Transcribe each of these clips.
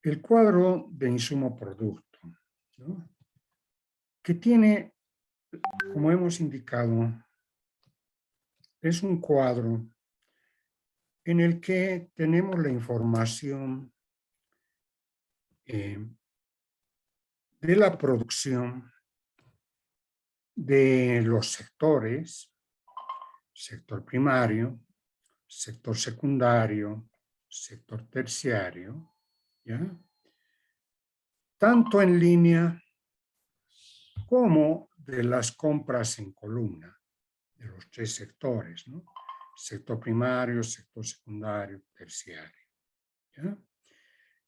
el cuadro de insumo producto, ¿no? Que tiene, como hemos indicado, es un cuadro en el que tenemos la información de la producción de los sectores, sector primario, sector secundario, sector terciario, ¿ya? Tanto en línea como de las compras en columna de los tres sectores, ¿no? Sector primario, sector secundario, terciario, ¿ya?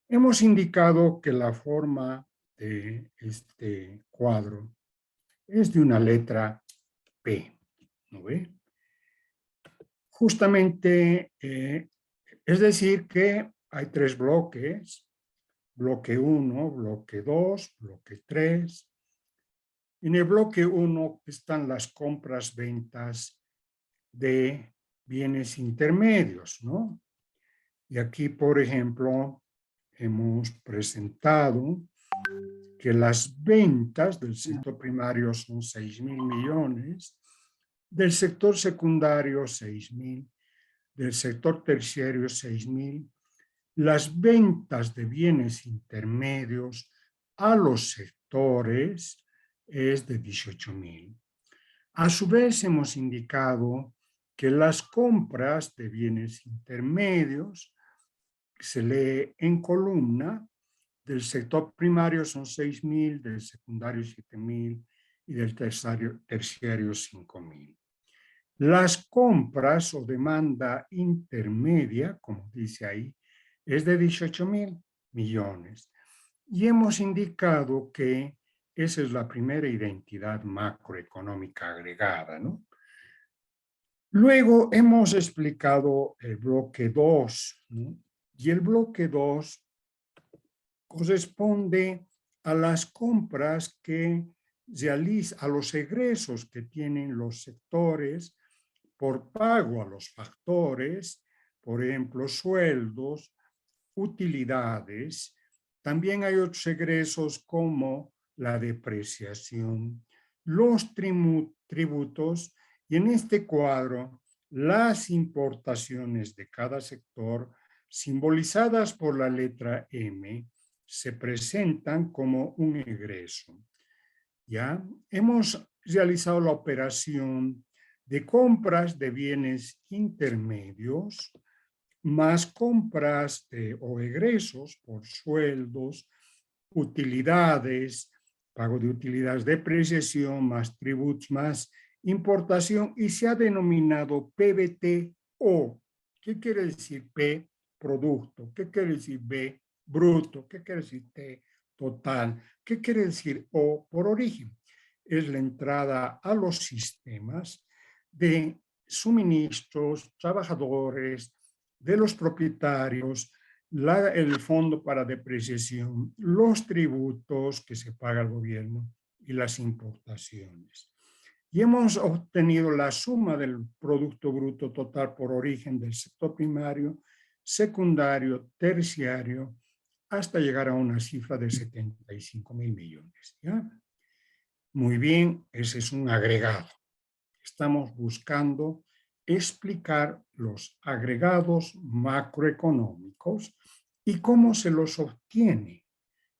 Hemos indicado que la forma de este cuadro es de una letra P, ¿no ve? Justamente, es decir que hay tres bloques, bloque 1, bloque 2, bloque 3. En el bloque 1 están las compras-ventas de bienes intermedios, ¿no? Y aquí, por ejemplo, hemos presentado que las ventas del sector primario son 6.000 millones, del sector secundario 6.000, del sector terciario 6.000, las ventas de bienes intermedios a los sectores es de 18.000. A su vez hemos indicado que las compras de bienes intermedios se lee en columna, del sector primario son 6.000, del secundario 7.000 y del terciario 5.000. Las compras o demanda intermedia, como dice ahí, es de 18.000 millones. Y hemos indicado que esa es la primera identidad macroeconómica agregada, ¿no? Luego hemos explicado el bloque 2, ¿no? Y el bloque 2 corresponde a las compras que realiza, a los egresos que tienen los sectores por pago a los factores, por ejemplo, sueldos, utilidades. También hay otros egresos como la depreciación, los tributos, y en este cuadro las importaciones de cada sector, simbolizadas por la letra M, se presentan como un egreso. ¿Ya? Hemos realizado la operación de compras de bienes intermedios, más compras o egresos por sueldos, utilidades, pago de utilidades, depreciación, más tributos, más importación, y se ha denominado PBT-O. ¿Qué quiere decir P? Producto. ¿Qué quiere decir B? Bruto. ¿Qué quiere decir T? Total. ¿Qué quiere decir O? Por origen. Es la entrada a los sistemas de suministros, trabajadores, de los propietarios, el fondo para depreciación, los tributos que se paga el gobierno y las importaciones. Y hemos obtenido la suma del Producto Bruto Total por origen del sector primario, secundario, terciario, hasta llegar a una cifra de 75.000 millones. ¿Ya? Muy bien, ese es un agregado. Estamos buscando explicar los agregados macroeconómicos y cómo se los obtiene,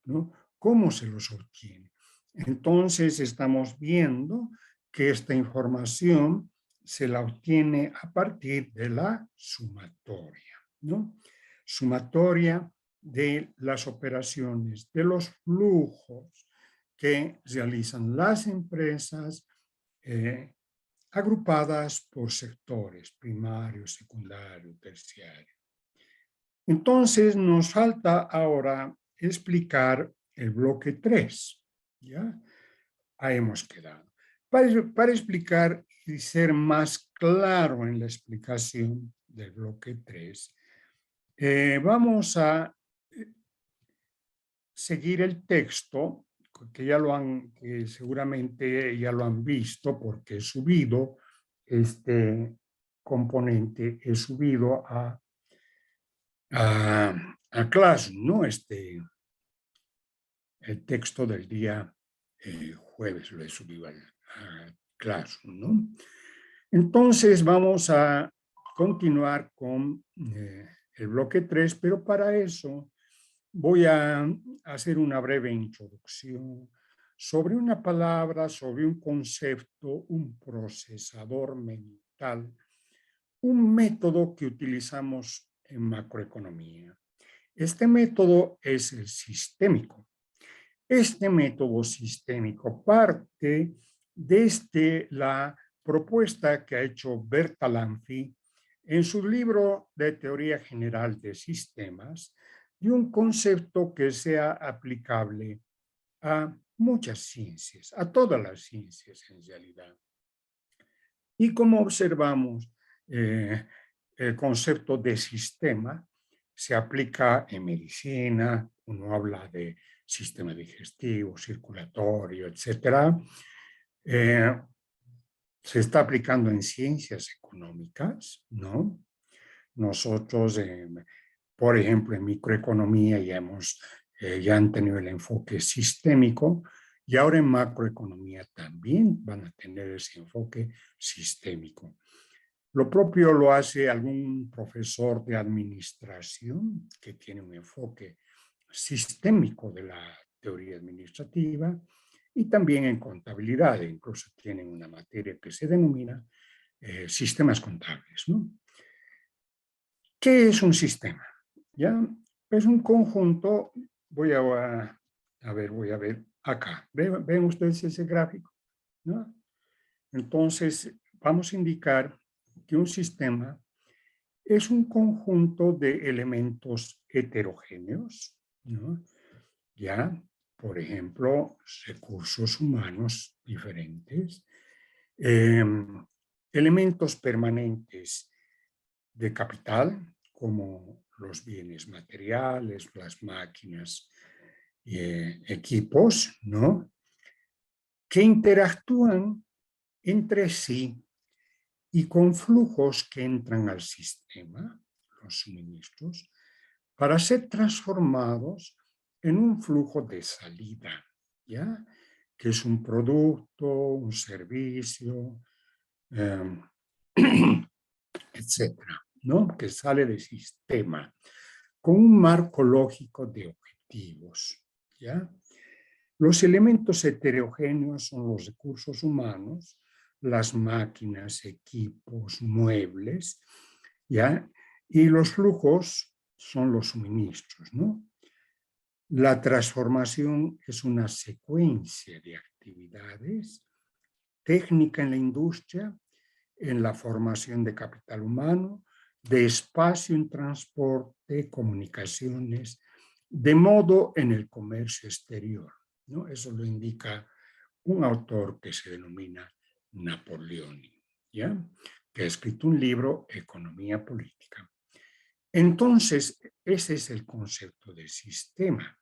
¿no? ¿Cómo se los obtiene? Entonces estamos viendo que esta información se la obtiene a partir de la sumatoria, ¿no? Sumatoria de las operaciones, de los flujos que realizan las empresas agrupadas por sectores, primario, secundario, terciario. Entonces nos falta ahora explicar el bloque 3, ¿ya? Ahí hemos quedado. Para explicar y ser más claro en la explicación del bloque 3, vamos a seguir el texto, que ya que seguramente ya lo han visto porque he subido este componente, he subido a Classroom, ¿no? El texto del día jueves lo he subido a Classroom, ¿no? Entonces vamos a continuar con el bloque 3, pero para eso voy a hacer una breve introducción sobre una palabra, sobre un concepto, un procesador mental, un método que utilizamos en macroeconomía. Este método es el sistémico. Este método sistémico parte desde la propuesta que ha hecho Bertalanffy en su libro de Teoría General de Sistemas, de un concepto que sea aplicable a muchas ciencias, a todas las ciencias en realidad. Y como observamos, el concepto de sistema se aplica en medicina, uno habla de sistema digestivo, circulatorio, etcétera. Se está aplicando en ciencias económicas, ¿no? Nosotros, por ejemplo, en microeconomía ya han tenido el enfoque sistémico y ahora en macroeconomía también van a tener ese enfoque sistémico. Lo propio lo hace algún profesor de administración que tiene un enfoque sistémico de la teoría administrativa y también en contabilidad, incluso tienen una materia que se denomina sistemas contables, ¿no? ¿Qué es un sistema? ¿Ya? Es un conjunto, voy a ver acá. ¿Ven ustedes ese gráfico? ¿No? Entonces, vamos a indicar que un sistema es un conjunto de elementos heterogéneos, ¿no? Ya, por ejemplo, recursos humanos diferentes, eh, elementos permanentes de capital, como los bienes materiales, las máquinas, equipos, ¿no? Que interactúan entre sí y con flujos que entran al sistema, los suministros, para ser transformados en un flujo de salida, ¿ya? Que es un producto, un servicio, eh, etcétera, ¿no? Que sale del sistema con un marco lógico de objetivos, ¿ya? Los elementos heterogéneos son los recursos humanos, las máquinas, equipos, muebles, ¿ya? Y los flujos son los suministros, ¿no? La transformación es una secuencia de actividades técnica en la industria, en la formación de capital humano, de espacio en transporte, comunicaciones, de modo en el comercio exterior, ¿no? Eso lo indica un autor que se denomina Napoleoni, ¿ya? Que ha escrito un libro, Economía Política. Entonces, ese es el concepto de sistema,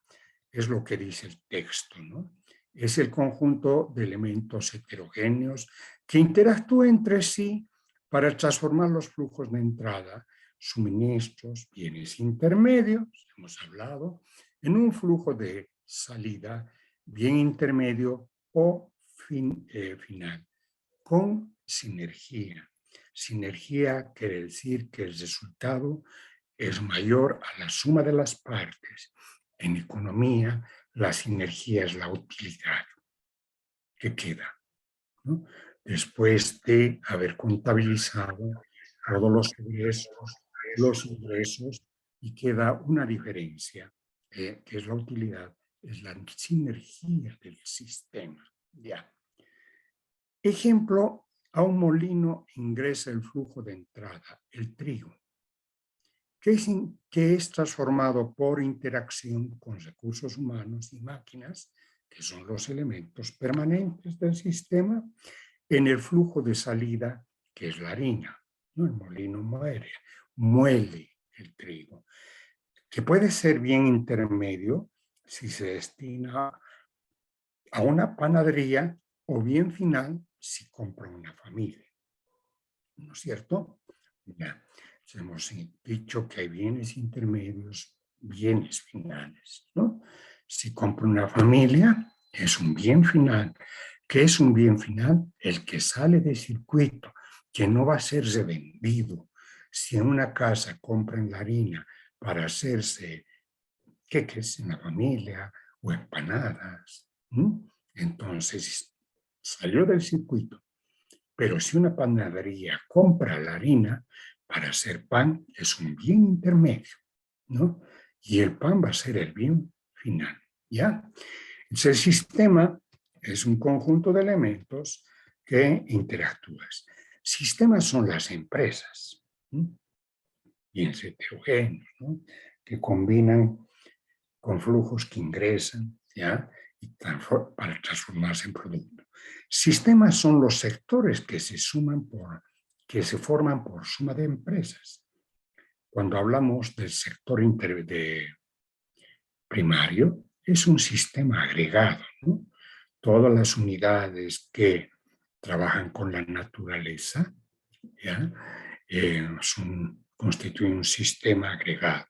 es lo que dice el texto, ¿no? Es el conjunto de elementos heterogéneos que interactúan entre sí para transformar los flujos de entrada, suministros, bienes intermedios, hemos hablado, en un flujo de salida, bien intermedio o final, con sinergia. Sinergia quiere decir que el resultado es mayor a la suma de las partes. En economía, la sinergia es la utilidad que queda, ¿no? Después de haber contabilizado todos los ingresos, y queda una diferencia, que es la utilidad, es la sinergia del sistema. Ya. Ejemplo, a un molino ingresa el flujo de entrada, el trigo, que es transformado por interacción con recursos humanos y máquinas, que son los elementos permanentes del sistema, en el flujo de salida, que es la harina, ¿no? El molino muele el trigo, que puede ser bien intermedio si se destina a una panadería o bien final si compra una familia, ¿no es cierto? Ya hemos dicho que hay bienes intermedios, bienes finales, ¿no? Si compro una familia, es un bien final. ¿Qué es un bien final? El que sale de circuito, que no va a ser revendido. Si en una casa compran la harina para hacerse queques en la familia o empanadas, ¿no? Entonces salió del circuito. Pero si una panadería compra la harina para hacer pan, es un bien intermedio, ¿no? Y el pan va a ser el bien final, ¿ya? Entonces, el sistema es un conjunto de elementos que interactúan. Sistemas son las empresas, ¿no? Bien heterogéneos, ¿no? Que combinan con flujos que ingresan, ¿ya? Y para transformarse en producto. Sistemas son los sectores que se forman por suma de empresas. Cuando hablamos del sector primario, es un sistema agregado, ¿no? Todas las unidades que trabajan con la naturaleza, ¿ya? Constituyen un sistema agregado.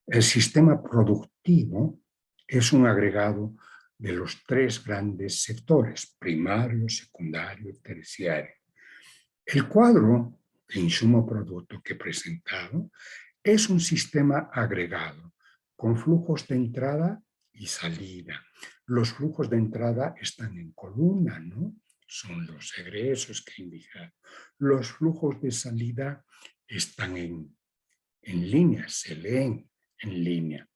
El sistema productivo es un agregado de los tres grandes sectores, primario, secundario y terciario. El cuadro de insumo-producto que he presentado es un sistema agregado con flujos de entrada y salida. Los flujos de entrada están en columna, ¿no? Son los egresos que he indicado. Los flujos de salida están en línea, se leen en línea.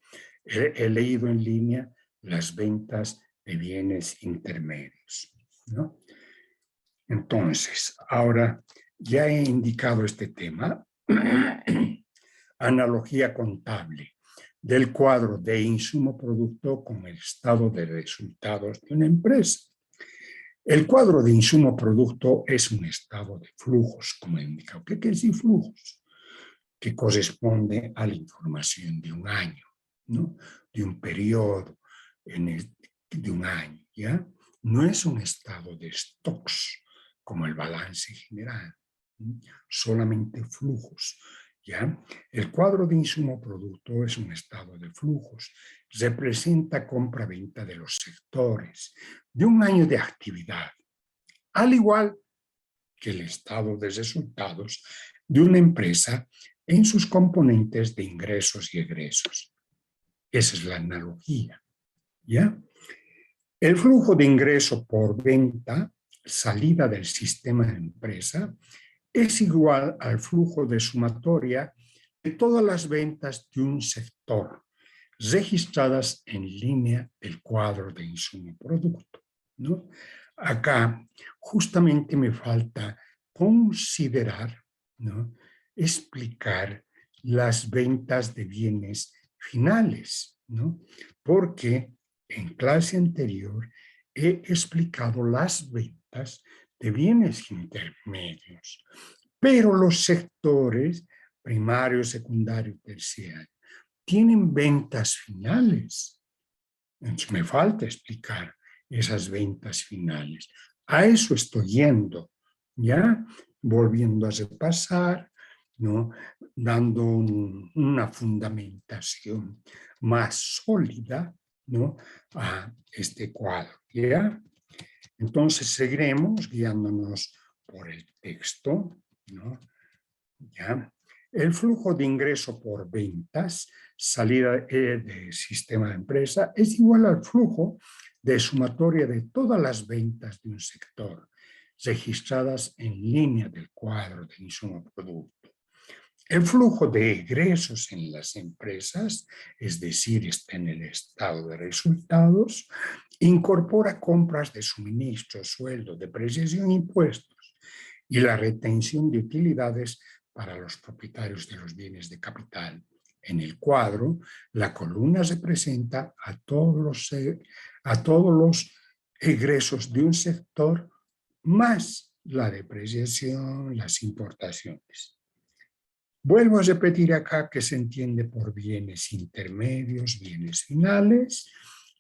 He leído en línea las ventas de bienes intermedios, ¿no? Entonces, ahora ya he indicado este tema, analogía contable del cuadro de insumo-producto con el estado de resultados de una empresa. El cuadro de insumo-producto es un estado de flujos, como he indicado. ¿Qué quiere decir flujos? Que corresponde a la información de un año, ¿no? De un periodo de un año, ¿ya? No es un estado de stocks como el balance general, ¿no? Solamente flujos, ¿ya? El cuadro de insumo-producto es un estado de flujos, representa compra-venta de los sectores de un año de actividad, al igual que el estado de resultados de una empresa en sus componentes de ingresos y egresos. Esa es la analogía, ¿ya? El flujo de ingreso por venta, salida del sistema de empresa, es igual al flujo de sumatoria de todas las ventas de un sector registradas en línea del cuadro de insumo-producto, ¿no? Acá justamente me falta considerar, ¿no? Explicar las ventas de bienes finales, ¿no? Porque en clase anterior he explicado las ventas de bienes intermedios, pero los sectores primario, secundario y terciario tienen ventas finales. Entonces me falta explicar esas ventas finales. A eso estoy yendo, ¿ya? Volviendo a repasar, ¿no? Dando una fundamentación más sólida, ¿no? A este cuadro, ¿ya? Entonces seguiremos guiándonos por el texto, ¿no? ¿Ya? El flujo de ingreso por ventas, salida del sistema de empresa, es igual al flujo de sumatoria de todas las ventas de un sector registradas en línea del cuadro de insumo-producto. El flujo de egresos en las empresas, es decir, está en el estado de resultados, incorpora compras de suministro, sueldo, depreciación, impuestos y la retención de utilidades para los propietarios de los bienes de capital. En el cuadro, la columna representa a todos los egresos de un sector más la depreciación, las importaciones. Vuelvo a repetir acá que se entiende por bienes intermedios, bienes finales.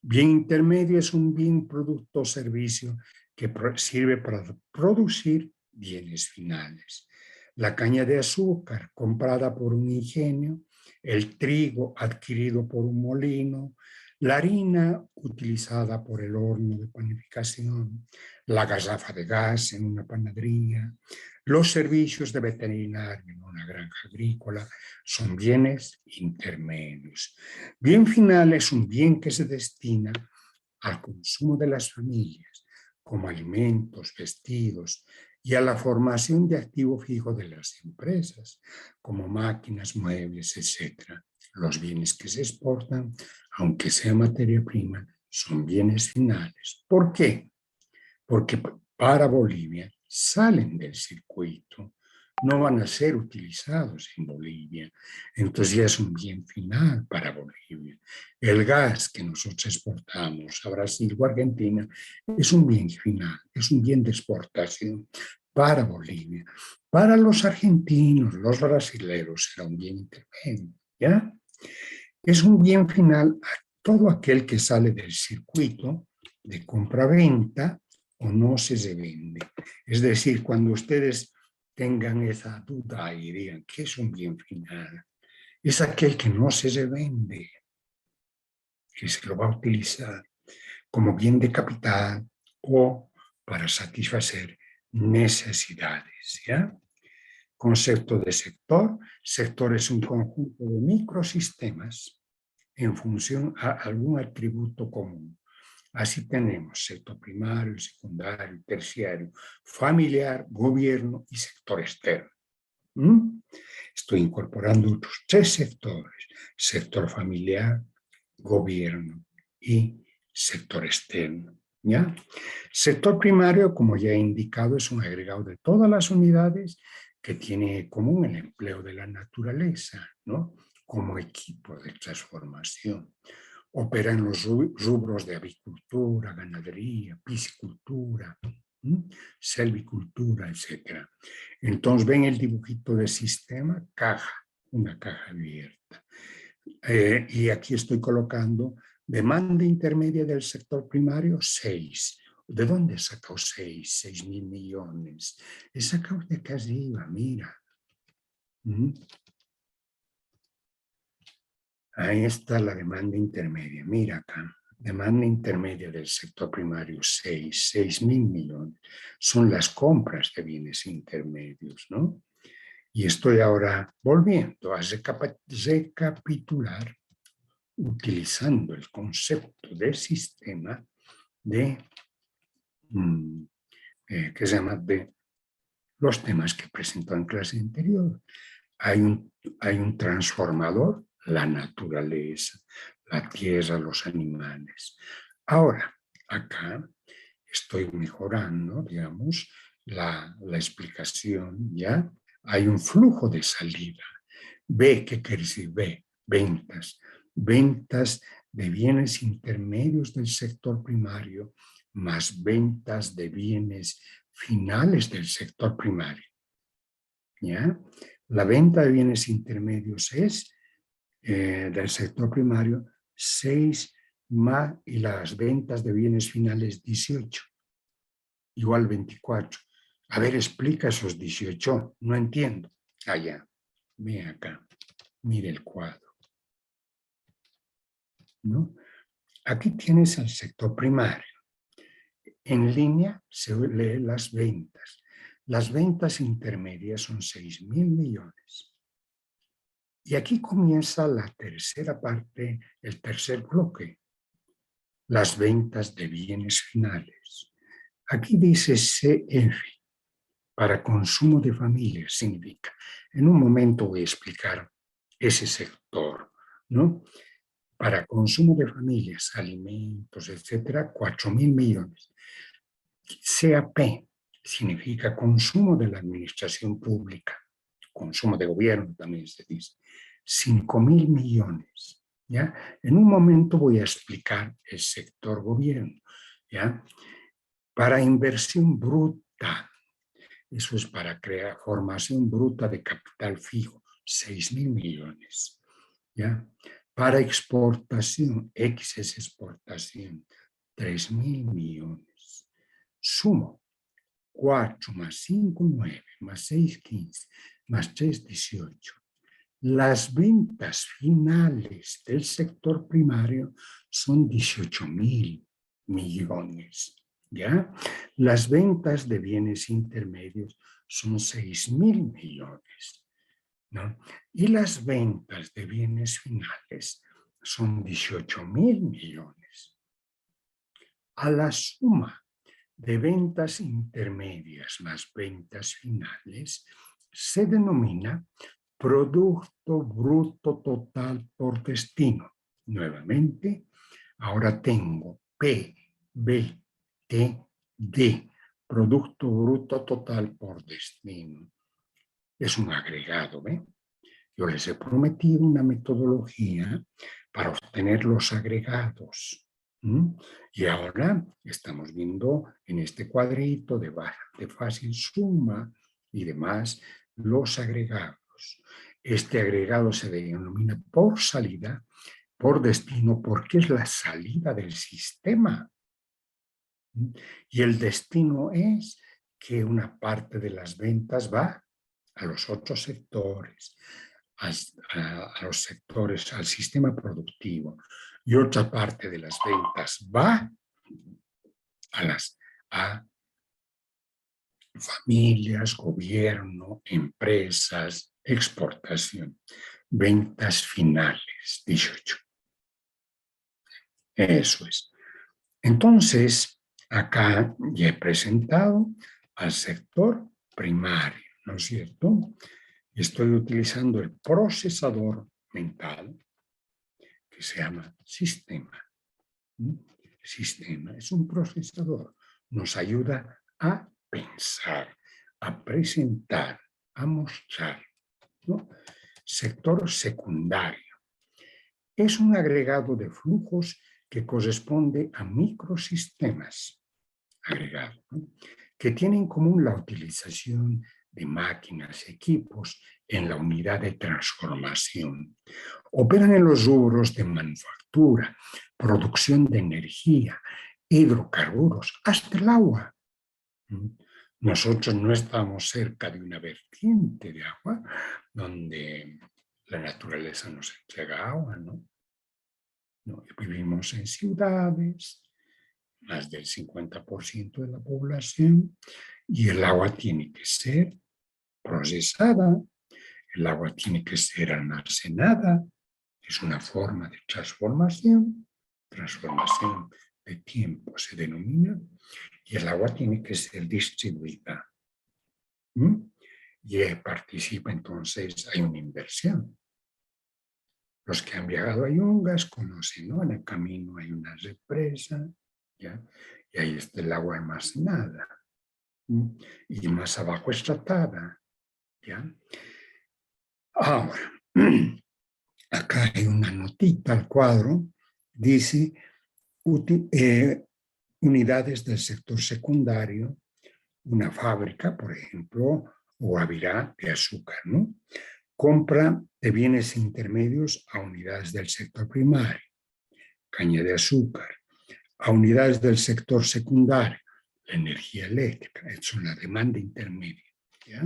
Bien intermedio es un bien, producto o servicio que sirve para producir bienes finales. La caña de azúcar comprada por un ingenio el trigo adquirido por un molino, la harina utilizada por el horno de panificación, la garrafa de gas en una panadería, los servicios de veterinario en una granja agrícola son bienes intermedios. Bien final es un bien que se destina al consumo de las familias, como alimentos, vestidos, y a la formación de activo fijo de las empresas, como máquinas, muebles, etc. Los bienes que se exportan, aunque sea materia prima, son bienes finales. ¿Por qué? Porque para Bolivia salen del circuito, no van a ser utilizados en Bolivia. Entonces ya es un bien final para Bolivia. El gas que nosotros exportamos a Brasil o Argentina es un bien final, es un bien de exportación para Bolivia. Para los argentinos, los brasileños, será un bien intermedio, ¿ya? Es un bien final a todo aquel que sale del circuito de compra-venta o no se vende. Es decir, cuando ustedes tengan esa duda y digan, ¿qué es un bien final? Es aquel que no se vende, que se lo va a utilizar como bien de capital o para satisfacer necesidades, ¿ya? Concepto de sector. Sector es un conjunto de microsistemas en función a algún atributo común. Así tenemos sector primario, secundario, terciario, familiar, gobierno y sector externo. Estoy incorporando otros tres sectores: sector familiar, gobierno y sector externo. ¿Ya? Sector primario, como ya he indicado, es un agregado de todas las unidades que tiene en común el empleo de la naturaleza, ¿no? Como equipo de transformación. Opera en los rubros de avicultura, ganadería, piscicultura, selvicultura, etc. Entonces ven el dibujito de sistema, caja, una caja abierta. Y aquí estoy colocando demanda intermedia del sector primario, 6. ¿De dónde he sacado 6? 6.000 millones. He sacado de acá arriba, mira. Ahí está la demanda intermedia. Mira acá. Demanda intermedia del sector primario, 6.000 millones. Son las compras de bienes intermedios, ¿no? Y estoy ahora volviendo a recapitular utilizando el concepto de sistema de, que se llama de los temas que presentó en clase anterior. Hay un transformador, la naturaleza, la tierra, los animales. Ahora, acá estoy mejorando, digamos, la explicación, ¿ya? Hay un flujo de salida. B, ¿qué quiere decir? B, ventas. Ventas de bienes intermedios del sector primario más ventas de bienes finales del sector primario. ¿Ya? La venta de bienes intermedios es del sector primario 6 más y las ventas de bienes finales 18, igual 24. A ver, explica esos 18, no entiendo. Allá, ve acá, mire el cuadro, ¿no? Aquí tienes el sector primario. En línea se lee las ventas. Las ventas intermedias son 6.000 millones. Y aquí comienza la tercera parte, el tercer bloque, las ventas de bienes finales. Aquí dice CF, para consumo de familias, significa. En un momento voy a explicar ese sector, ¿no? Para consumo de familias, alimentos, etcétera, 4.000 millones. CAP significa consumo de la administración pública, consumo de gobierno también se dice, 5.000 millones. ¿Ya? En un momento voy a explicar el sector gobierno. ¿Ya? Para inversión bruta, eso es para crear formación bruta de capital fijo, 6.000 millones. ¿Ya? Para exportación, X es exportación, 3.000 millones. Sumo 4 más 5, 9, más 6, 15, más 3, 18. Las ventas finales del sector primario son 18.000 millones, ¿ya? Las ventas de bienes intermedios son 6.000 millones, ¿no? Y las ventas de bienes finales son 18.000 millones. A la suma de ventas intermedias más ventas finales se denomina Producto Bruto Total por Destino. Nuevamente, ahora tengo P, B, T, D, Producto Bruto Total por Destino. Es un agregado, ¿ve? Yo les he prometido una metodología para obtener los agregados. Y ahora estamos viendo en este cuadrito de fácil suma y demás los agregados. Este agregado se denomina por salida, por destino, porque es la salida del sistema. Y el destino es que una parte de las ventas va a los otros sectores, a los sectores, al sistema productivo, y otra parte de las ventas va a familias, gobierno, empresas, exportación, ventas finales, 18. Eso es. Entonces, acá ya he presentado al sector primario, ¿no es cierto? Estoy utilizando el procesador mental que se llama sistema. Sistema es un procesador, nos ayuda a pensar, a presentar, a mostrar, ¿no? Sector secundario es un agregado de flujos que corresponde a microsistemas agregados, ¿no? Que tienen en común la utilización de máquinas, equipos en la unidad de transformación. Operan en los rubros de manufactura, producción de energía, hidrocarburos, hasta el agua. Nosotros no estamos cerca de una vertiente de agua donde la naturaleza nos entrega agua, ¿no? No, vivimos en ciudades, más del 50% de la población, y el agua tiene que ser procesada, el agua tiene que ser almacenada, es una forma de transformación de tiempo se denomina, y el agua tiene que ser distribuida. Y participa entonces, hay una inversión. Los que han viajado a Yungas conocen, ¿no? En el camino hay una represa, ¿ya? Y ahí está el agua almacenada. Y más abajo es tratada, ¿ya? Ahora, acá hay una notita al cuadro, dice unidades del sector secundario, una fábrica, por ejemplo, Guavirá de azúcar, ¿no? Compra de bienes intermedios a unidades del sector primario, caña de azúcar, a unidades del sector secundario, la energía eléctrica, es una demanda intermedia, ¿ya?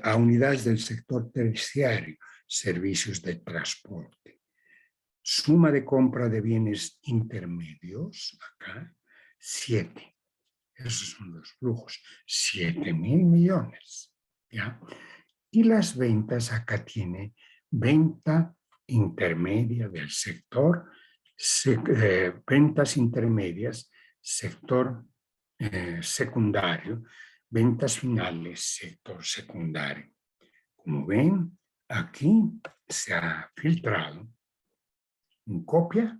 A unidades del sector terciario, servicios de transporte. Suma de compra de bienes intermedios, acá, 7. Esos son los flujos, 7.000 millones, ¿ya? Y las ventas, acá tiene venta intermedia del sector, ventas intermedias, sector secundario, ventas finales, sector secundario. Como ven, aquí se ha filtrado un copia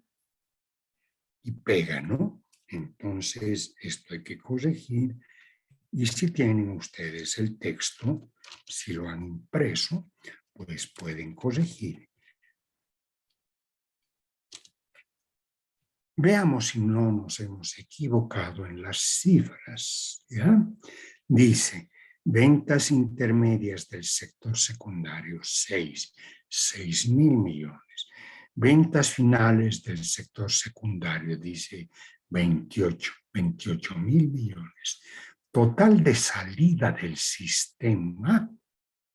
y pega, ¿no? Entonces, esto hay que corregir. Y si tienen ustedes el texto, si lo han impreso, pues pueden corregir. Veamos si no nos hemos equivocado en las cifras, ¿ya? Dice, ventas intermedias del sector secundario, 6.000 millones. Ventas finales del sector secundario, dice 28.000 millones. Total de salida del sistema,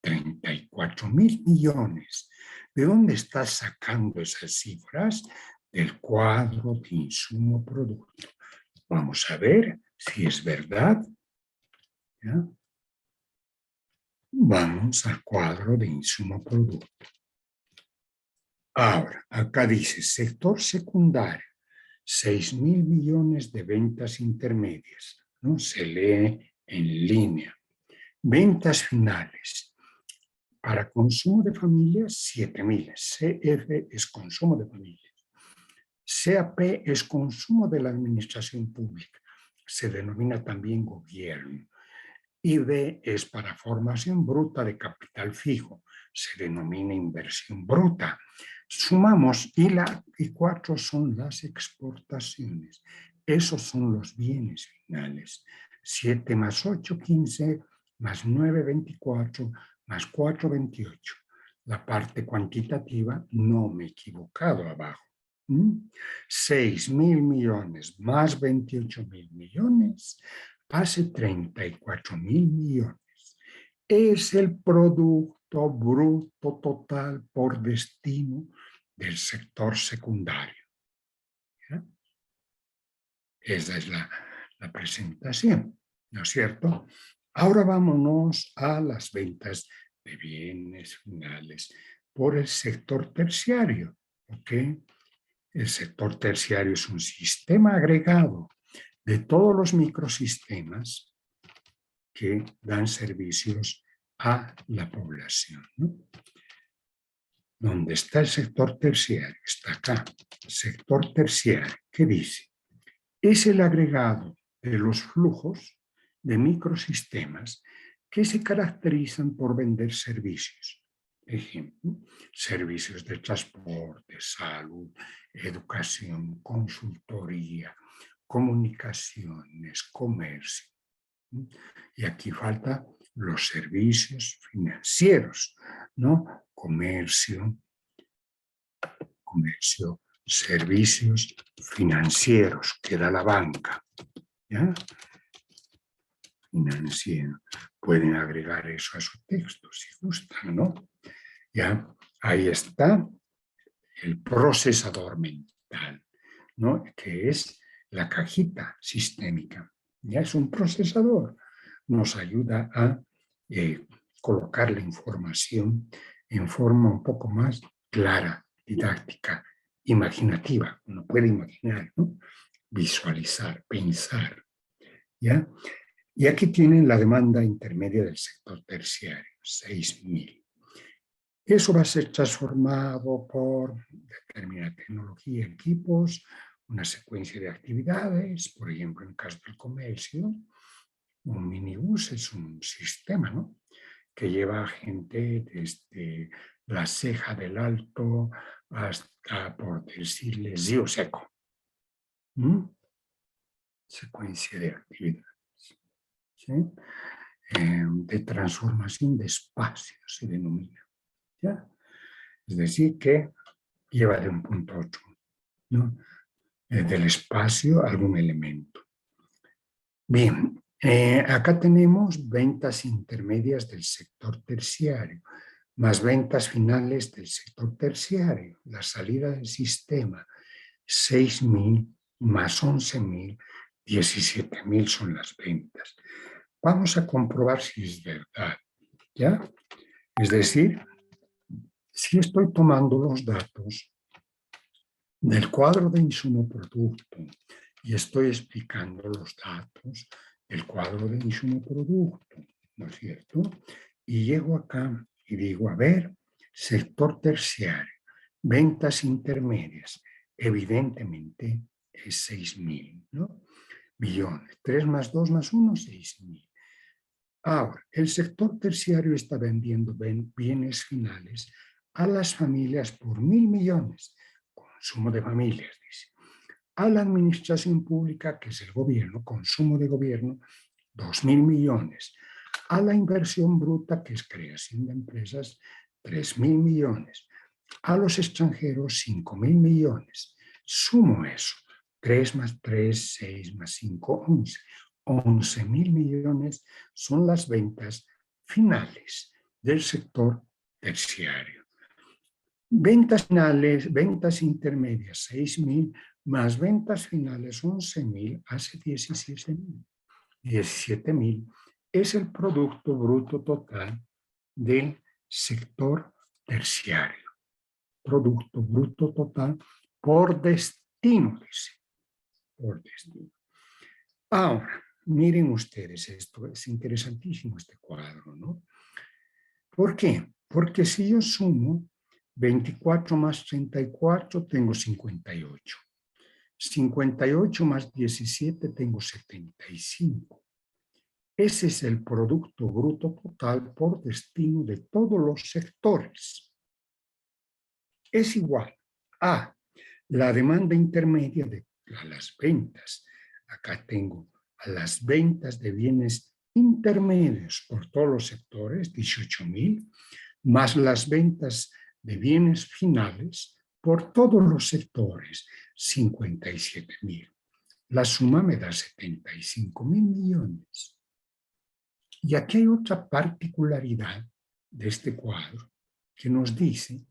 34.000 millones. ¿De dónde estás sacando esas cifras? Del cuadro de insumo producto. Vamos a ver si es verdad. ¿Ya? Vamos al cuadro de insumo producto. Ahora, acá dice sector secundario, 6.000 millones de ventas intermedias, ¿no? Se lee en línea. Ventas finales, para consumo de familias, 7.000. CF es consumo de familias. CAP es consumo de la administración pública. Se denomina también gobierno. IB es para formación bruta de capital fijo. Se denomina inversión bruta. Sumamos y 4 son las exportaciones. Esos son los bienes finales. 7 más 8, 15, más 9, 24, más 4, 28. La parte cuantitativa no me he equivocado abajo. 6.000 millones más 28.000 millones hace 34.000 millones. Es el producto bruto total por destino del sector secundario. ¿Ya? Esa es la presentación, ¿no es cierto? Ahora vámonos a las ventas de bienes finales por el sector terciario. ¿Ok? El sector terciario es un sistema agregado de todos los microsistemas que dan servicios a la población, ¿no? ¿Dónde está el sector terciario? Está acá. Sector terciario, ¿qué dice? Es el agregado de los flujos de microsistemas que se caracterizan por vender servicios. Ejemplo, servicios de transporte, salud, educación, consultoría, comunicaciones, comercio. Y aquí falta los servicios financieros, ¿no? Comercio, servicios financieros, que da la banca, ¿ya? Financiero. Pueden agregar eso a su texto si gustan, ¿no? ¿Ya? Ahí está el procesador mental, ¿no? Que es la cajita sistémica. Ya es un procesador. Nos ayuda a colocar la información en forma un poco más clara, didáctica, imaginativa. Uno puede imaginar, ¿no? Visualizar, pensar. ¿Ya? Y aquí tienen la demanda intermedia del sector terciario, 6.000. Eso va a ser transformado por determinada tecnología, equipos, una secuencia de actividades, por ejemplo, en el caso del comercio, un minibús es un sistema, ¿no? Que lleva a gente desde la Ceja del Alto hasta, por decirles, Río Seco. Secuencia de actividades, ¿sí? De transformación de espacios se denomina, ¿ya? Es decir, que lleva de un punto a otro, ¿no? Del espacio algún elemento. Bien, acá tenemos ventas intermedias del sector terciario, más ventas finales del sector terciario. La salida del sistema, 6.000 más 11.000, 17.000 son las ventas. Vamos a comprobar si es verdad, ¿ya? Es decir, si estoy tomando los datos del cuadro de insumo producto y estoy explicando los datos del cuadro de insumo producto, ¿no es cierto? Y llego acá y digo, a ver, sector terciario, ventas intermedias, evidentemente es 6.000, ¿no? Millones, 3 más 2 más 1, 6.000. Ahora, el sector terciario está vendiendo bienes finales a las familias por 1.000 millones, consumo de familias, dice. A la administración pública, que es el gobierno, consumo de gobierno, 2.000 millones. A la inversión bruta, que es creación de empresas, 3.000 millones. A los extranjeros, 5.000 millones. Sumo eso, 3 más 3, 6 más 5, 11. 11.000 millones son las ventas finales del sector terciario. Ventas finales, ventas intermedias 6.000 más ventas finales 11.000 hace 17.000. 17.000 es el Producto Bruto Total del sector terciario. Producto Bruto Total por destino, dice. Por destino. Ahora, miren ustedes, esto es interesantísimo este cuadro, ¿no? ¿Por qué? Porque si yo sumo 24 más 34, tengo 58. 58 más 17, tengo 75. Ese es el Producto Bruto Total por destino de todos los sectores. Es igual a la demanda intermedia de las ventas. Acá tengo a las ventas de bienes intermedios por todos los sectores, 18.000, más las ventas de bienes finales por todos los sectores, 57.000. La suma me da 75.000 millones. Y aquí hay otra particularidad de este cuadro que nos dice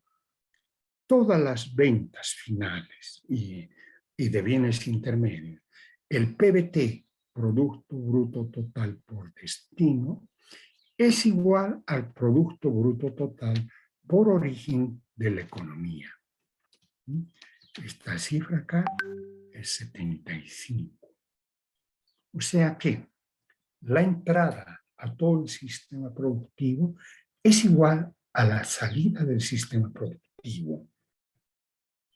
todas las ventas finales y de bienes intermedios, el PBT, Producto Bruto Total por destino, es igual al Producto Bruto Total por origen de la economía. Esta cifra acá es 75. O sea que la entrada a todo el sistema productivo es igual a la salida del sistema productivo.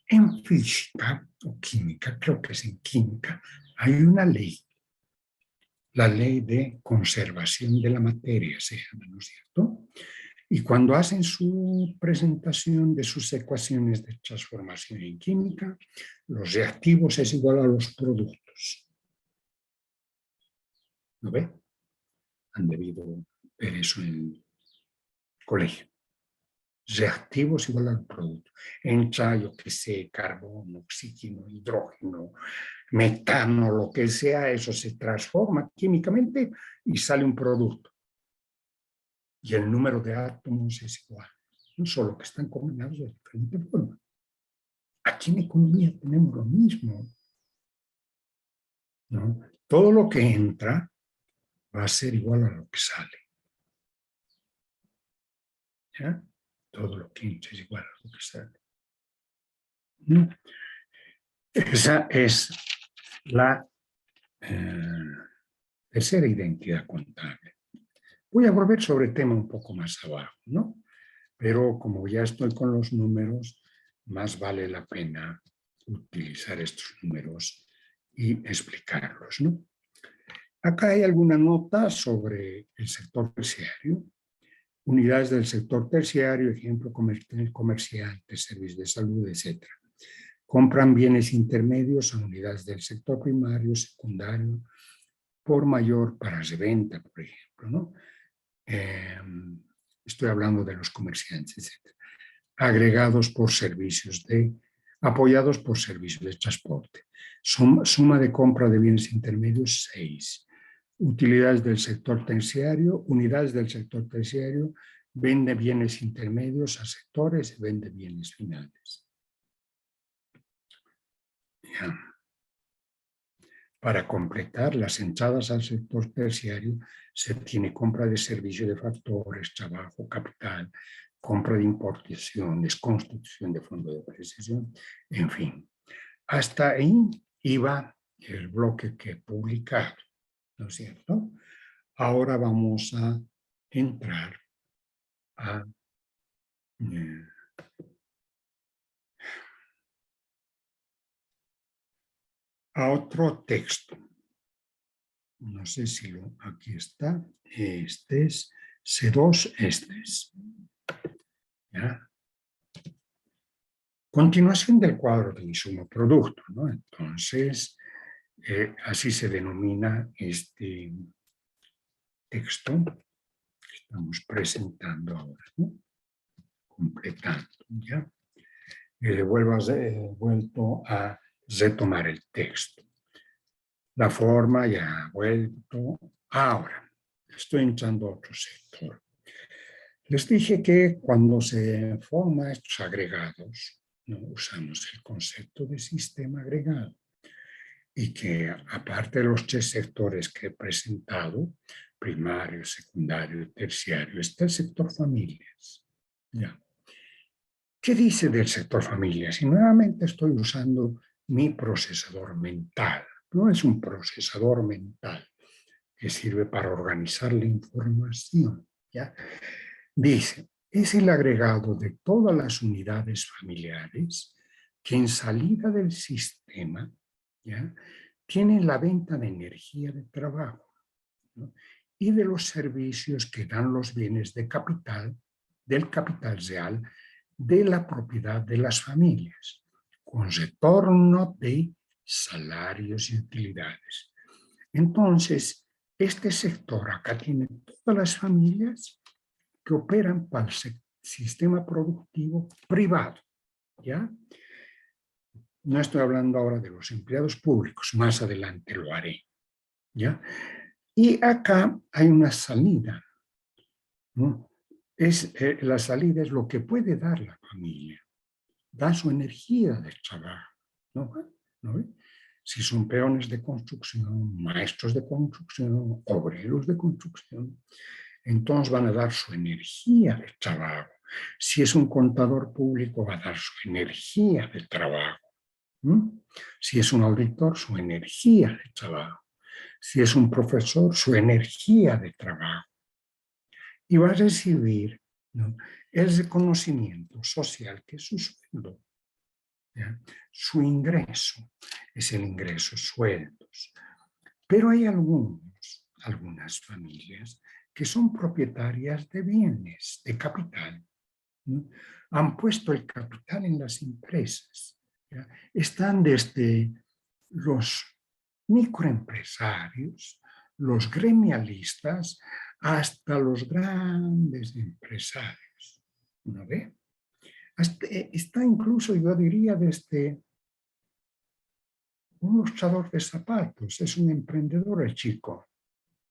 En física o química, creo que es en química, hay una ley, la ley de conservación de la materia, se llama, ¿no es cierto? Y cuando hacen su presentación de sus ecuaciones de transformación en química, los reactivos es igual a los productos. ¿No ve? Han debido ver eso en el colegio. Reactivos igual al producto. Entra, yo qué sé, carbono, oxígeno, hidrógeno, metano, lo que sea, eso se transforma químicamente y sale un producto. Y el número de átomos es igual, no solo que están combinados de diferente forma. Aquí en economía tenemos lo mismo, ¿no? Todo lo que entra va a ser igual a lo que sale. ¿Ya? Todo lo que entra es igual a lo que sale. ¿No? Esa es la tercera identidad contable. Voy a volver sobre el tema un poco más abajo, ¿no? Pero como ya estoy con los números, más vale la pena utilizar estos números y explicarlos, ¿no? Acá hay alguna nota sobre el sector terciario. Unidades del sector terciario, ejemplo, comerciantes, servicios de salud, etc. Compran bienes intermedios a unidades del sector primario, secundario, por mayor para reventa, por ejemplo, ¿no? Estoy hablando de los comerciantes, etc. Agregados por servicios apoyados por servicios de transporte. Suma de compra de bienes intermedios, 6. Utilidades del sector terciario, unidades del sector terciario, vende bienes intermedios a sectores y vende bienes finales. Ya. Para completar las entradas al sector terciario, se tiene compra de servicio de factores, trabajo, capital, compra de importaciones, constitución de fondo de precisión, en fin. Hasta ahí iba el bloque que he publicado, ¿no es cierto? Ahora vamos a entrar a otro texto. No sé si aquí está. Este es C2, este es. ¿Ya? Continuación del cuadro de insumo producto, ¿no? Entonces, así se denomina este texto que estamos presentando ahora, ¿no? Completando, ¿ya? He vuelto a retomar el texto. La forma ya ha vuelto. Ahora, estoy entrando a otro sector. Les dije que cuando se forman estos agregados, ¿no? Usamos el concepto de sistema agregado y que aparte de los tres sectores que he presentado, primario, secundario y terciario, está el sector familias. ¿Ya? ¿Qué dice del sector familias? Y nuevamente estoy usando mi procesador mental. No es un procesador mental que sirve para organizar la información. ¿Ya? Dice, es el agregado de todas las unidades familiares que en salida del sistema, ¿ya?, tienen la venta de energía de trabajo, ¿no?, y de los servicios que dan los bienes de capital, del capital real, de la propiedad de las familias, con retorno de salarios y utilidades. Entonces, este sector acá tiene todas las familias que operan para el sistema productivo privado, ¿ya? No estoy hablando ahora de los empleados públicos, más adelante lo haré, ¿ya? Y acá hay una salida, ¿no? La salida es lo que puede dar la familia, da su energía de trabajo, ¿no? ¿No? Si son peones de construcción, maestros de construcción, obreros de construcción, entonces van a dar su energía de trabajo. Si es un contador público, va a dar su energía de trabajo. Si es un auditor, su energía de trabajo. Si es un profesor, su energía de trabajo. Y va a recibir, ¿no?, el reconocimiento social que es su sueldo. ¿Ya? Su ingreso es el ingreso, sueldos. Pero hay algunas familias que son propietarias de bienes, de capital, ¿no? Han puesto el capital en las empresas, ¿ya? Están desde los microempresarios, los gremialistas, hasta los grandes empresarios, ¿no ve? Está incluso, yo diría, desde un lustrador de zapatos, es un emprendedor el chico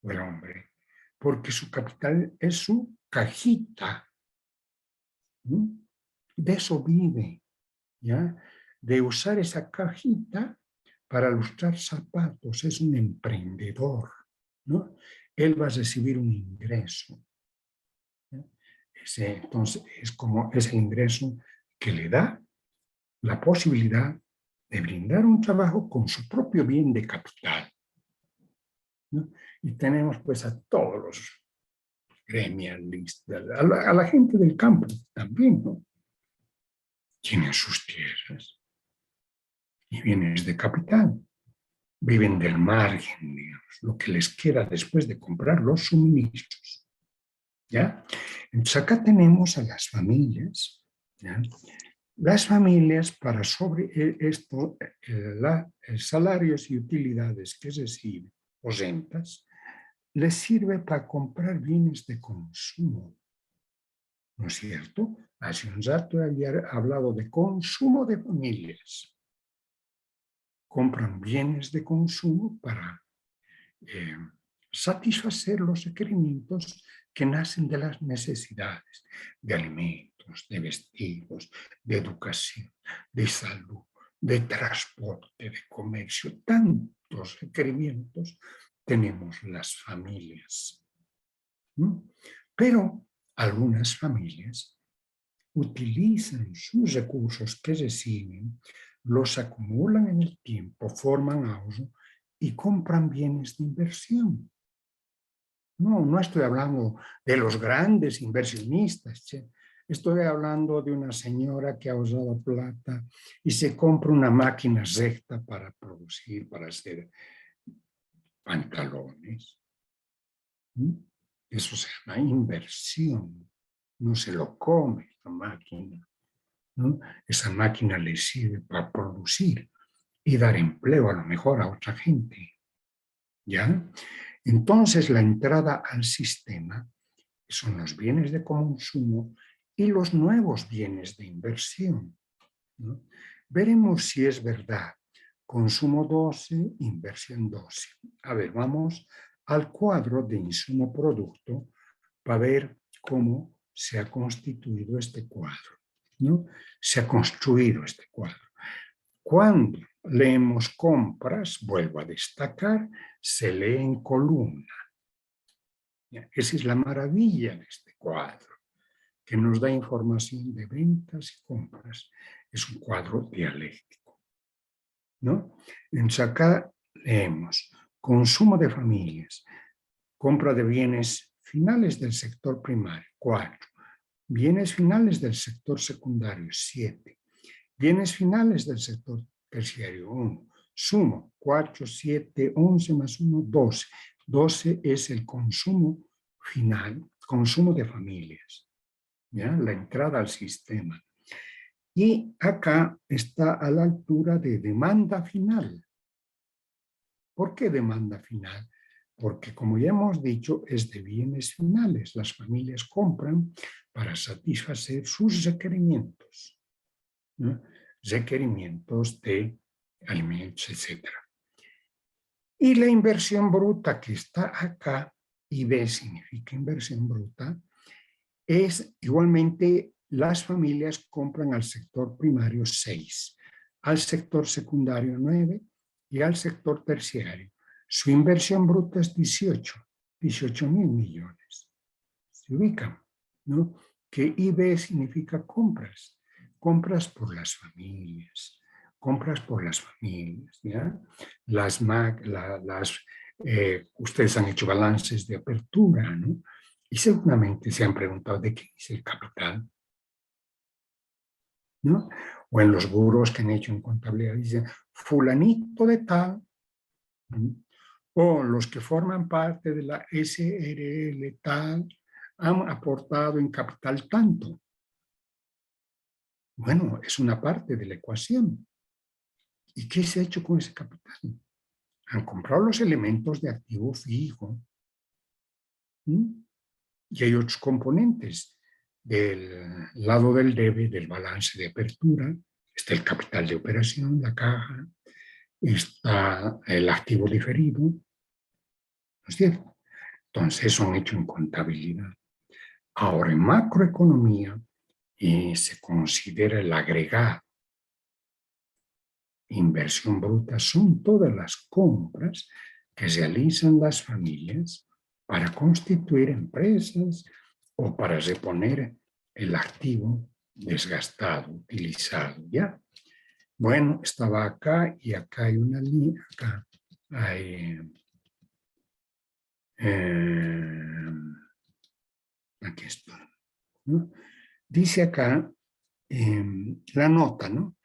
o el hombre, porque su capital es su cajita. De eso vive, ¿ya? De usar esa cajita para lustrar zapatos. Es un emprendedor, ¿no? Él va a recibir un ingreso, ¿ya? Entonces, es el ingreso que le da la posibilidad de brindar un trabajo con su propio bien de capital, ¿no? Y tenemos pues a todos los gremialistas, a la gente del campo también, ¿no? Tienen sus tierras y bienes de capital. Viven del margen, digamos, lo que les queda después de comprar los suministros, ¿ya? Entonces acá tenemos a las familias, ¿ya? Las familias para sobre esto, salarios y utilidades que reciben o rentas, les sirve para comprar bienes de consumo, ¿no es cierto? Hace un rato había hablado de consumo de familias. Compran bienes de consumo para satisfacer los requerimientos que nacen de las necesidades de alimentos, de vestidos, de educación, de salud, de transporte, de comercio. Tantos requerimientos tenemos las familias. Pero algunas familias utilizan sus recursos que reciben, los acumulan en el tiempo, forman ahorro y compran bienes de inversión. No estoy hablando de los grandes inversionistas, che. Estoy hablando de una señora que ha usado plata y se compra una máquina recta para producir, para hacer pantalones. Eso se llama inversión. No se lo come la máquina, ¿no? Esa máquina le sirve para producir y dar empleo a lo mejor a otra gente, ¿ya? Entonces la entrada al sistema son los bienes de consumo y los nuevos bienes de inversión, ¿no? Veremos si es verdad. Consumo 12, inversión 12. A ver, vamos al cuadro de insumo-producto para ver cómo se ha constituido este cuadro, ¿no? Se ha construido este cuadro. Cuando leemos compras, vuelvo a destacar, se lee en columna. Esa es la maravilla de este cuadro, que nos da información de ventas y compras. Es un cuadro dialéctico, ¿no? Entonces acá leemos consumo de familias, compra de bienes finales del sector primario, 4. Bienes finales del sector secundario, 7. Bienes finales del sector terciario, 1. Sumo, 4, 7, 11 más 1, 12. 12 es el consumo final, consumo de familias, ¿ya? La entrada al sistema. Y acá está a la altura de demanda final. ¿Por qué demanda final? Porque, como ya hemos dicho, es de bienes finales. Las familias compran para satisfacer sus requerimientos, ¿no? Requerimientos de alimentos, etc. Y la inversión bruta que está acá, IB significa inversión bruta, es igualmente las familias compran al sector primario 6, al sector secundario 9 y al sector terciario. Su inversión bruta es 18 mil millones. Se ubican, ¿no? Que IB significa compras, compras por las familias, compras por las familias, ¿ya? Ustedes han hecho balances de apertura, ¿no? Y seguramente se han preguntado de qué es el capital, ¿no? O en los buros que han hecho en contabilidad dicen fulanito de tal, ¿no? O los que forman parte de la SRL tal han aportado en capital tanto. Bueno, es una parte de la ecuación. ¿Y qué se ha hecho con ese capital? Han comprado los elementos de activo fijo. Y hay otros componentes del lado del debe, del balance de apertura. Está el capital de operación, la caja, está el activo diferido, ¿no es cierto? Entonces, eso han hecho en contabilidad. Ahora, en macroeconomía se considera el agregado. Inversión bruta son todas las compras que realizan las familias para constituir empresas o para reponer el activo desgastado, utilizado, ¿ya? Bueno, estaba acá y acá hay una línea, acá hay... aquí está, ¿no? Dice acá la nota, ¿no?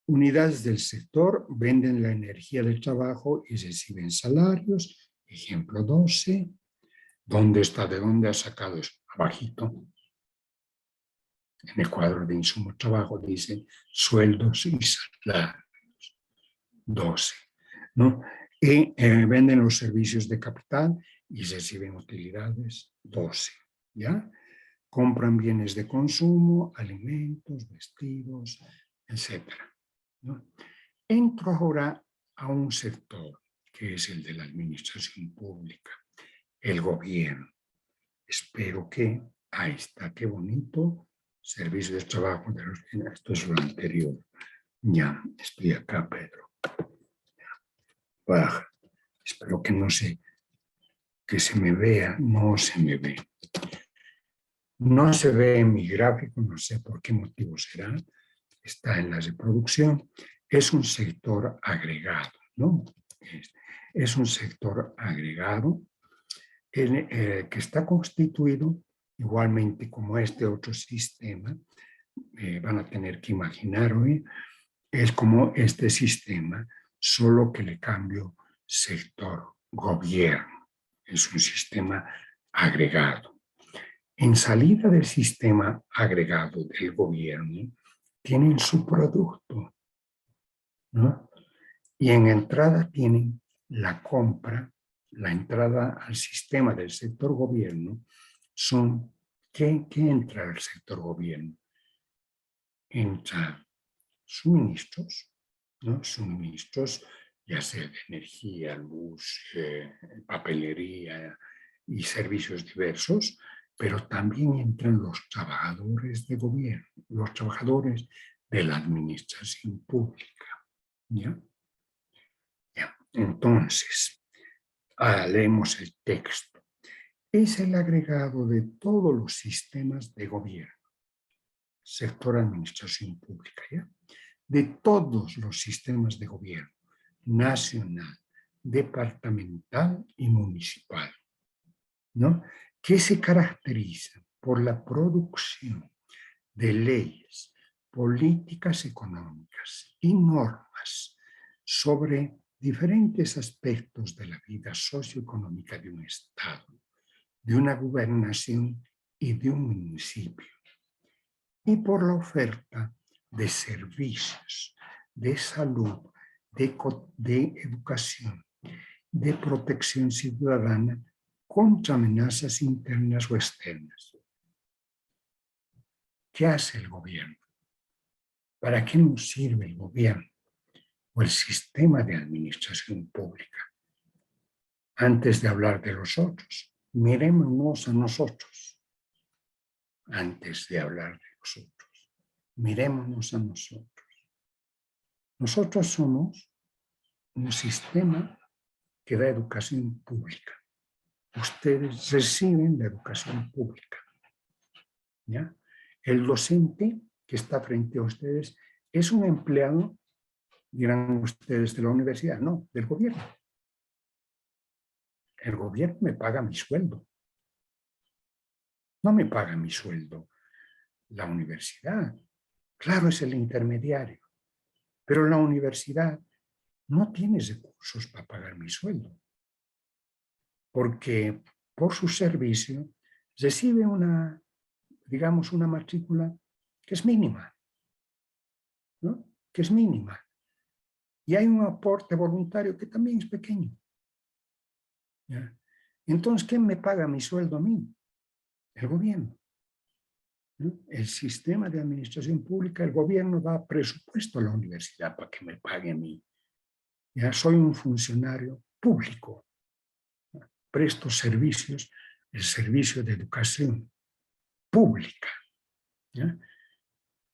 Unidades del sector venden la energía del trabajo y reciben salarios. Ejemplo 12. ¿Dónde está? ¿De dónde ha sacado eso? Abajito. En el cuadro de insumo trabajo dice sueldos y salarios. 12. ¿No? Y venden los servicios de capital y reciben utilidades. 12. ¿Ya? Compran bienes de consumo, alimentos, vestidos, etcétera, ¿no? Entro ahora a un sector que es el de la administración pública, el gobierno. Espero que, ahí está, qué bonito, servicio de trabajo de los... Esto es lo anterior. Ya, estoy acá, Pedro. Baja. Espero que no se, que se me vea, no se me ve. No se ve en mi gráfico, no sé por qué motivo será. Está en la reproducción. Es un sector agregado, ¿no? Es un sector agregado que está constituido igualmente como este otro sistema. Van a tener que imaginar hoy, es como este sistema, solo que le cambio sector gobierno. Es un sistema agregado. En salida del sistema agregado del gobierno, tienen su producto, ¿no? Y en entrada tienen la compra, la entrada al sistema del sector gobierno, son, ¿qué entra al sector gobierno? Entra suministros, ¿no? Suministros, ya sea de energía, luz, papelería y servicios diversos, pero también entran los trabajadores de gobierno, los trabajadores de la administración pública. ¿Ya? Ya. Entonces, leemos el texto. Es el agregado de todos los sistemas de gobierno, sector administración pública, ¿ya? De todos los sistemas de gobierno, nacional, departamental y municipal, ¿no? Que se caracteriza por la producción de leyes, políticas económicas y normas sobre diferentes aspectos de la vida socioeconómica de un Estado, de una gobernación y de un municipio, y por la oferta de servicios, de salud, de educación, de protección ciudadana contra amenazas internas o externas. ¿Qué hace el gobierno? ¿Para qué nos sirve el gobierno o el sistema de administración pública? Antes de hablar de los otros, mirémonos a nosotros. Antes de hablar de los otros, mirémonos a nosotros. Nosotros somos un sistema que da educación pública. Ustedes reciben la educación pública. ¿Ya? El docente que está frente a ustedes es un empleado, dirán ustedes, de la universidad, no, del gobierno. El gobierno me paga mi sueldo. No me paga mi sueldo la universidad. Claro, es el intermediario, pero la universidad no tiene recursos para pagar mi sueldo, porque por su servicio recibe una, digamos, una matrícula que es mínima, ¿no? Que es mínima. Y hay un aporte voluntario que también es pequeño. ¿Ya? Entonces, ¿quién me paga mi sueldo a mí? El gobierno. ¿No? El sistema de administración pública, el gobierno da presupuesto a la universidad para que me pague a mí. Ya soy un funcionario público. Presto servicios, el servicio de educación pública. ¿Ya?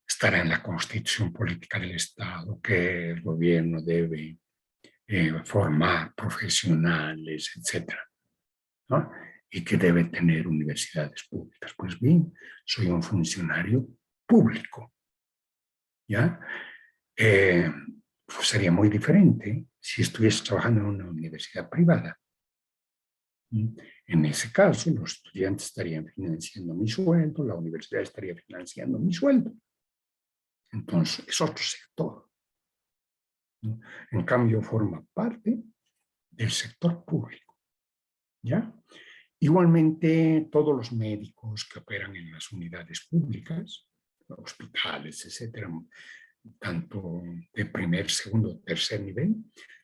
Estará en la Constitución Política del Estado que el gobierno debe formar profesionales, etc. ¿No? Y que debe tener universidades públicas. Pues bien, soy un funcionario público. ¿Ya? Pues sería muy diferente si estuviese trabajando en una universidad privada. En ese caso, los estudiantes estarían financiando mi sueldo, la universidad estaría financiando mi sueldo. Entonces, es otro sector. ¿No? En cambio, forma parte del sector público. ¿Ya? Igualmente, todos los médicos que operan en las unidades públicas, hospitales, etcétera, tanto de primer, segundo, tercer nivel,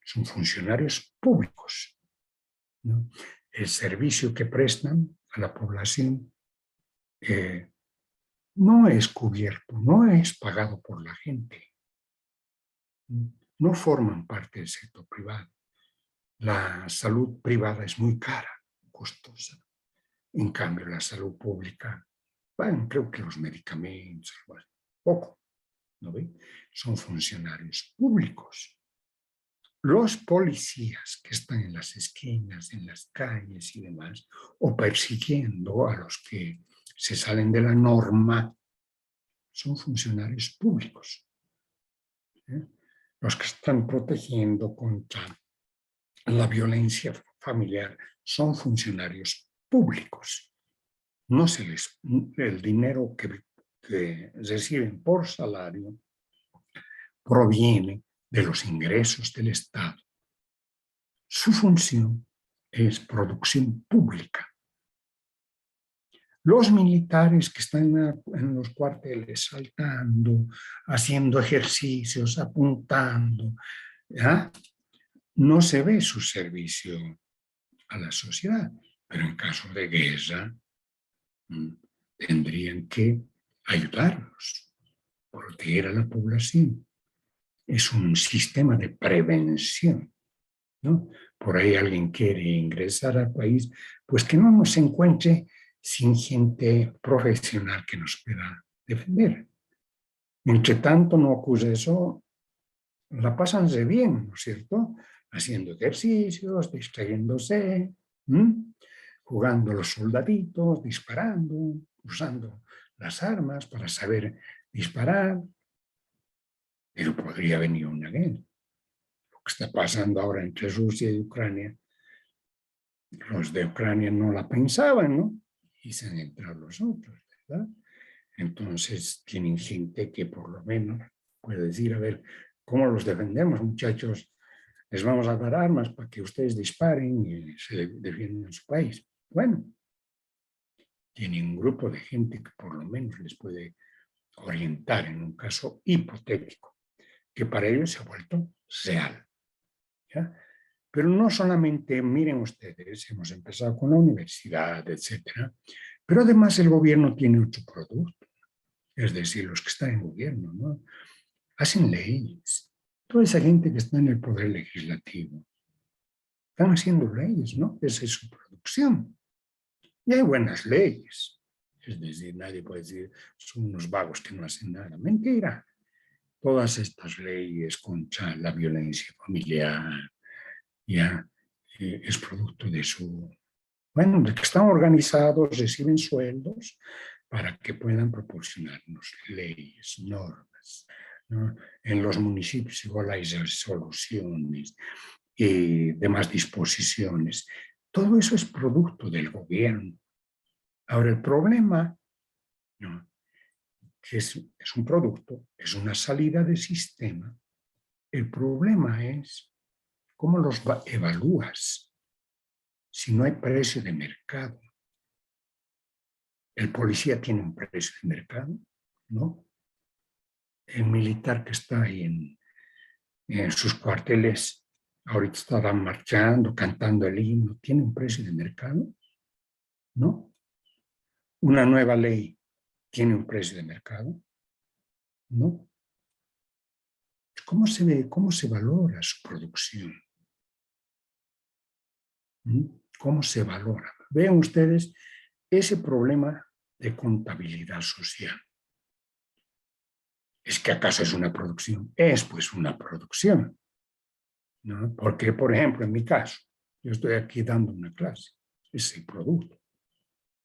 son funcionarios públicos, ¿no? El servicio que prestan a la población no es cubierto, no es pagado por la gente. No forman parte del sector privado. La salud privada es muy cara, costosa. En cambio, la salud pública, bueno, creo que los medicamentos, bueno, poco, ¿no ven? Son funcionarios públicos. Los policías que están en las esquinas, en las calles y demás, o persiguiendo a los que se salen de la norma, son funcionarios públicos. Los que están protegiendo contra la violencia familiar son funcionarios públicos. No se les, el dinero que reciben por salario proviene de los ingresos del Estado. Su función es producción pública. Los militares que están en los cuarteles saltando, haciendo ejercicios, apuntando, ¿ya? No se ve su servicio a la sociedad, pero en caso de guerra tendrían que ayudarlos, proteger a la población. Es un sistema de prevención, ¿no? Por ahí alguien quiere ingresar al país, pues que no nos encuentre sin gente profesional que nos pueda defender. Entre tanto no ocurre eso, la pásanse bien, ¿no es cierto? Haciendo ejercicios, distrayéndose, jugando los soldaditos, disparando, usando las armas para saber disparar. Pero podría venir una guerra. Lo que está pasando ahora entre Rusia y Ucrania, los de Ucrania no la pensaban, ¿no? Y se han entrado los otros, ¿verdad? Entonces tienen gente que por lo menos puede decir, a ver, ¿cómo los defendemos, muchachos? Les vamos a dar armas para que ustedes disparen y se defiendan su país. Bueno, tienen un grupo de gente que por lo menos les puede orientar en un caso hipotético, que para ellos se ha vuelto real. ¿Ya? Pero no solamente, miren ustedes, hemos empezado con la universidad, etcétera, pero además el gobierno tiene otro producto, es decir, los que están en gobierno, ¿no? Hacen leyes. Toda esa gente que está en el poder legislativo están haciendo leyes, ¿no? Esa es su producción. Y hay buenas leyes. Es decir, nadie puede decir, son unos vagos que no hacen nada. Mentira. Todas estas leyes contra la violencia familiar, ya es producto de su, bueno, de que están organizados, reciben sueldos para que puedan proporcionarnos leyes, normas, ¿no? En los municipios igual hay resoluciones y demás disposiciones. Todo eso es producto del gobierno. Ahora, el problema, ¿no?, que es un producto, es una salida del sistema. El problema es cómo los evalúas si no hay precio de mercado. El policía tiene un precio de mercado, ¿no? El militar que está ahí en sus cuarteles, ahorita estarán marchando, cantando el himno, ¿tiene un precio de mercado? ¿No? Una nueva ley tiene un precio de mercado, ¿no? ¿Cómo se ve, cómo se valora su producción? ¿Cómo se valora? Vean ustedes ese problema de contabilidad social. ¿Es que acaso es una producción? Es pues una producción, ¿no? Porque, por ejemplo, en mi caso, yo estoy aquí dando una clase, es el producto,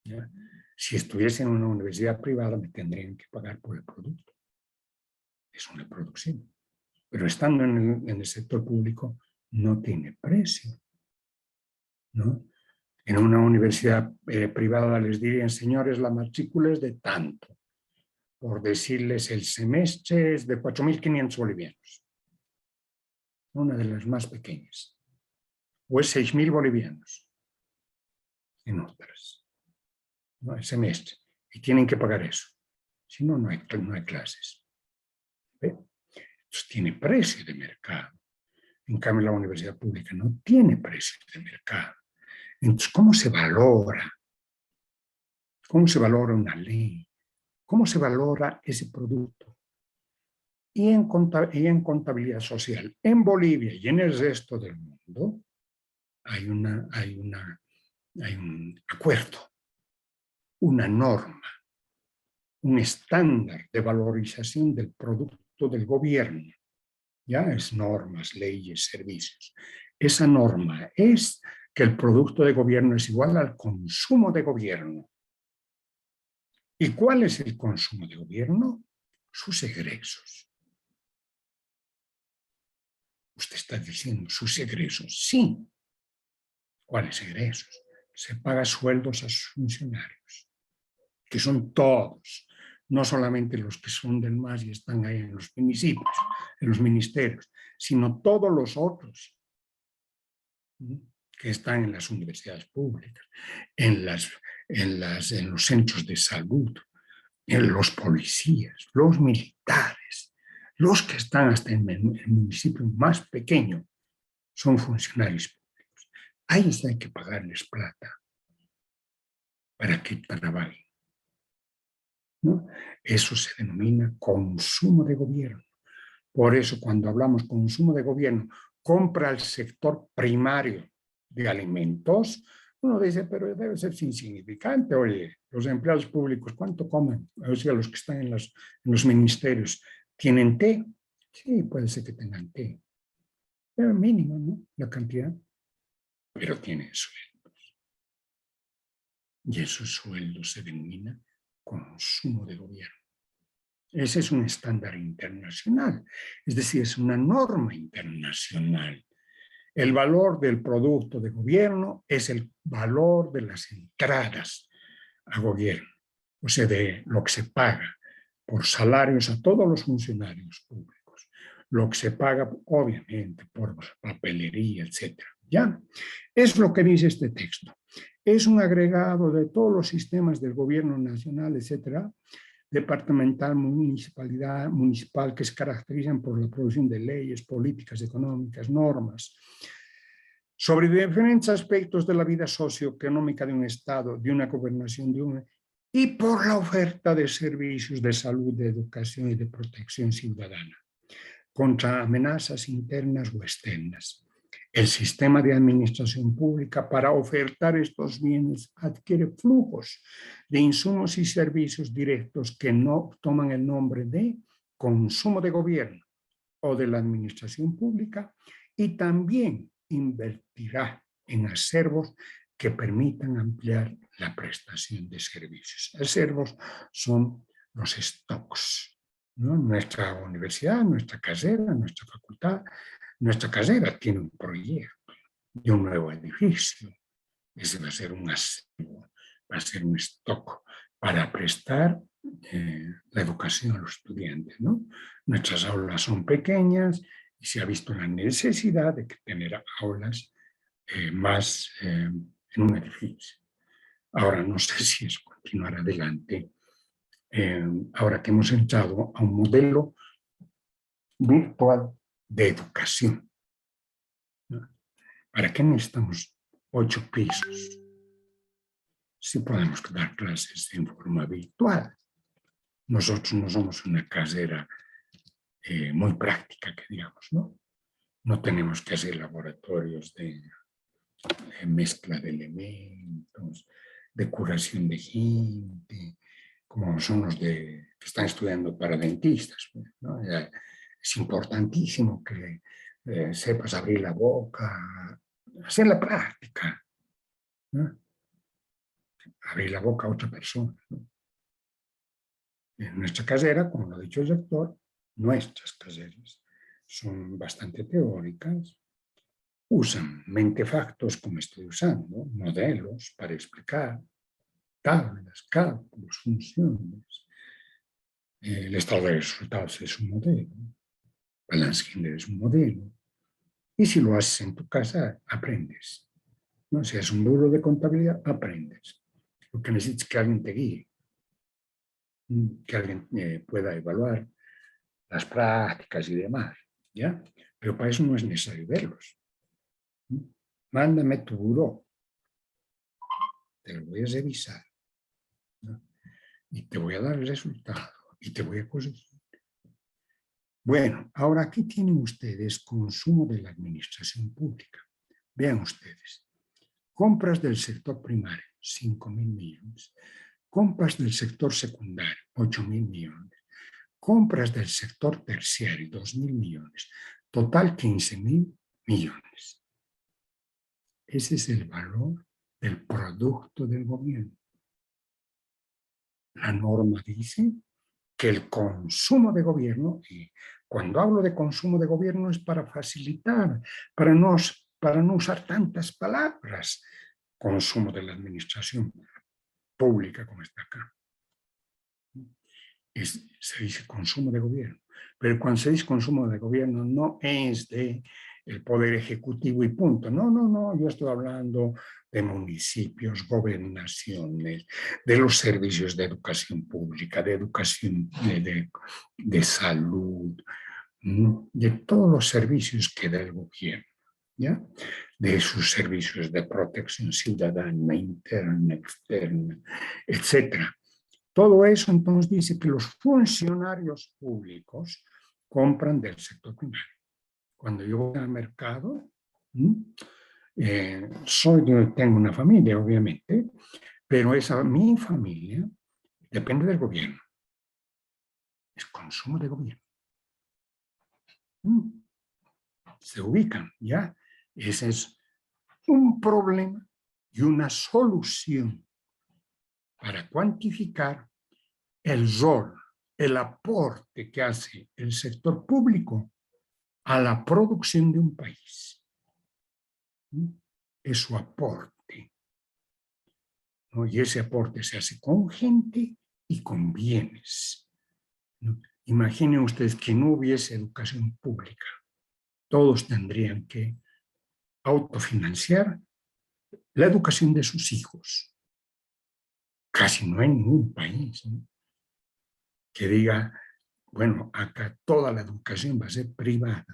¿ya? Si estuviese en una universidad privada me tendrían que pagar por el producto. Es una producción. Pero estando en el sector público no tiene precio, ¿no? En una universidad privada les dirían, señores, la matrícula es de tanto. Por decirles, el semestre es de 4.500 bolivianos. Una de las más pequeñas. O es 6.000 bolivianos. En otras. ¿No? El semestre. Y tienen que pagar eso. Si no, no hay clases. ¿Ve? Entonces tiene precio de mercado. En cambio, la universidad pública no tiene precio de mercado. Entonces, ¿cómo se valora? ¿Cómo se valora una ley? ¿Cómo se valora ese producto? Y en contabilidad social, en Bolivia y en el resto del mundo, hay un acuerdo, una norma, un estándar de valorización del producto del gobierno. Ya es normas, leyes, servicios. Esa norma es que el producto de gobierno es igual al consumo de gobierno. ¿Y cuál es el consumo de gobierno? Sus egresos. Usted está diciendo sus egresos. Sí. ¿Cuáles egresos? Se paga sueldos a sus funcionarios, que son todos, no solamente los que son del MAS y están ahí en los municipios, en los ministerios, sino todos los otros que están en las universidades públicas, en los centros de salud, en los policías, los militares, los que están hasta en el municipio más pequeño, son funcionarios públicos. A ellos hay que pagarles plata para que trabajen, ¿no? Eso se denomina consumo de gobierno. Por eso, cuando hablamos consumo de gobierno, compra el sector primario de alimentos, Uno dice, pero debe ser insignificante. Oye, los empleados públicos, ¿cuánto comen? O sea, los que están en los ministerios, ¿tienen té? Sí, puede ser que tengan té. Pero mínimo, ¿no? La cantidad. Pero tienen sueldos. Y esos sueldos se denomina consumo de gobierno. Ese es un estándar internacional. Es decir, es una norma internacional. El valor del producto de gobierno es el valor de las entradas a gobierno, o sea, de lo que se paga por salarios a todos los funcionarios públicos, lo que se paga, obviamente, por papelería, etc. ¿Ya? Es lo que dice este texto. Es un agregado de todos los sistemas del gobierno nacional, etc., departamental, municipal, que se caracterizan por la producción de leyes, políticas económicas, normas, sobre diferentes aspectos de la vida socioeconómica de un Estado, de una gobernación, y por la oferta de servicios de salud, de educación y de protección ciudadana, contra amenazas internas o externas. El sistema de administración pública para ofertar estos bienes adquiere flujos de insumos y servicios directos que no toman el nombre de consumo de gobierno o de la administración pública, y también invertirá en acervos que permitan ampliar la prestación de servicios. Acervos son los stocks, ¿no? Nuestra universidad, nuestra carrera, nuestra facultad, nuestra carrera tiene un proyecto de un nuevo edificio. Ese va a ser un acervo, va a ser un stock para prestar la educación a los estudiantes, ¿no? Nuestras aulas son pequeñas y se ha visto la necesidad de tener aulas más en un edificio. Ahora, no sé si es continuar adelante, ahora que hemos entrado a un modelo virtual de educación, ¿no? ¿Para qué necesitamos 8 pisos si podemos dar clases en forma virtual? Nosotros no somos una carrera muy práctica, que digamos, ¿no? No tenemos que hacer laboratorios de mezcla de elementos, de curación de gente, como son los que están estudiando para dentistas, ¿no? Es importantísimo que sepas abrir la boca, hacer la práctica, ¿no? Abrir la boca a otra persona, ¿no? En nuestra carrera, como lo ha dicho el rector, nuestras carreras son bastante teóricas, usan mentefactos como estoy usando, modelos para explicar, tablas, cálculos, funciones. El estado de resultados es un modelo, balance general es un modelo, y si lo haces en tu casa, aprendes. ¿No? Si es un libro de contabilidad, aprendes. Lo que necesitas es que alguien te guíe, que alguien pueda evaluar las prácticas y demás, ¿ya? Pero para eso no es necesario verlos. Mándame tu buró, te lo voy a revisar, ¿no? Y te voy a dar el resultado y te voy a corregir. Bueno, ahora aquí tienen ustedes consumo de la administración pública. Vean ustedes, compras del sector primario, 5.000 millones. Compras del sector secundario, 8.000 millones. Compras del sector terciario, 2.000 millones. Total, 15.000 millones. Ese es el valor del producto del gobierno. La norma dice que el consumo de gobierno, y cuando hablo de consumo de gobierno es para facilitar, para no usar tantas palabras, consumo de la administración pública como está acá. Se dice consumo de gobierno, pero cuando se dice consumo de gobierno no es de el poder ejecutivo y punto. No, no, no, yo estoy hablando de municipios, gobernaciones, de los servicios de educación pública, de educación, de salud, de todos los servicios que da el gobierno, ¿ya? De sus servicios de protección ciudadana, interna, externa, etcétera. Todo eso entonces dice que los funcionarios públicos compran del sector primario. Cuando yo voy al mercado, Tengo una familia, obviamente, pero mi familia depende del gobierno. Es consumo de gobierno. Se ubican, ¿ya? Ese es un problema y una solución para cuantificar el rol, el aporte que hace el sector público a la producción de un país. Es su aporte, ¿no? Y ese aporte se hace con gente y con bienes, ¿no? Imaginen ustedes que no hubiese educación pública. Todos tendrían que autofinanciar la educación de sus hijos. Casi no hay ningún país, ¿no?, que diga, bueno, acá toda la educación va a ser privada,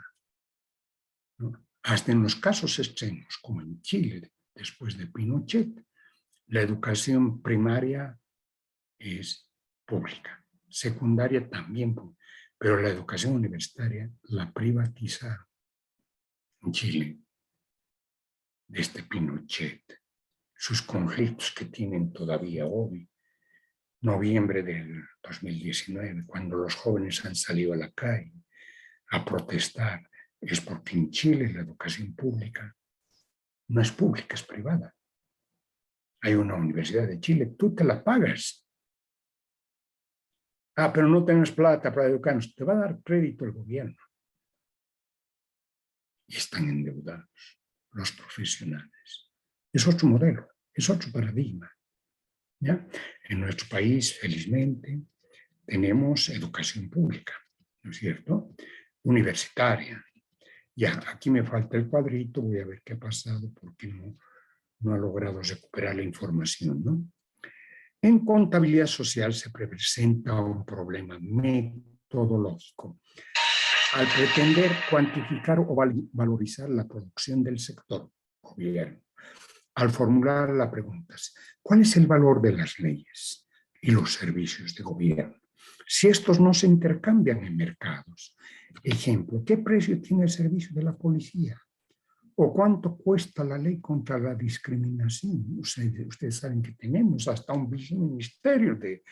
¿no? Hasta en los casos extremos, como en Chile, después de Pinochet, la educación primaria es pública, secundaria también, pero la educación universitaria la privatizaron en Chile desde Pinochet. Sus conflictos que tienen todavía hoy, noviembre del 2019, cuando los jóvenes han salido a la calle a protestar, es porque en Chile la educación pública no es pública, es privada. Hay una universidad de Chile, tú te la pagas. Ah, pero no tenemos plata para educarnos. Te va a dar crédito el gobierno. Y están endeudados los profesionales. Es otro modelo, es otro paradigma, ¿ya? En nuestro país, felizmente, tenemos educación pública, ¿no es cierto? Universitaria. Ya, aquí me falta el cuadrito, voy a ver qué ha pasado porque no ha logrado recuperar la información, ¿no? En contabilidad social se presenta un problema metodológico. Al pretender cuantificar o valorizar la producción del sector gobierno, al formular la pregunta, ¿cuál es el valor de las leyes y los servicios de gobierno? Si estos no se intercambian en mercados. Ejemplo, ¿qué precio tiene el servicio de la policía? ¿O cuánto cuesta la ley contra la discriminación? Ustedes saben que tenemos hasta un viceministerio de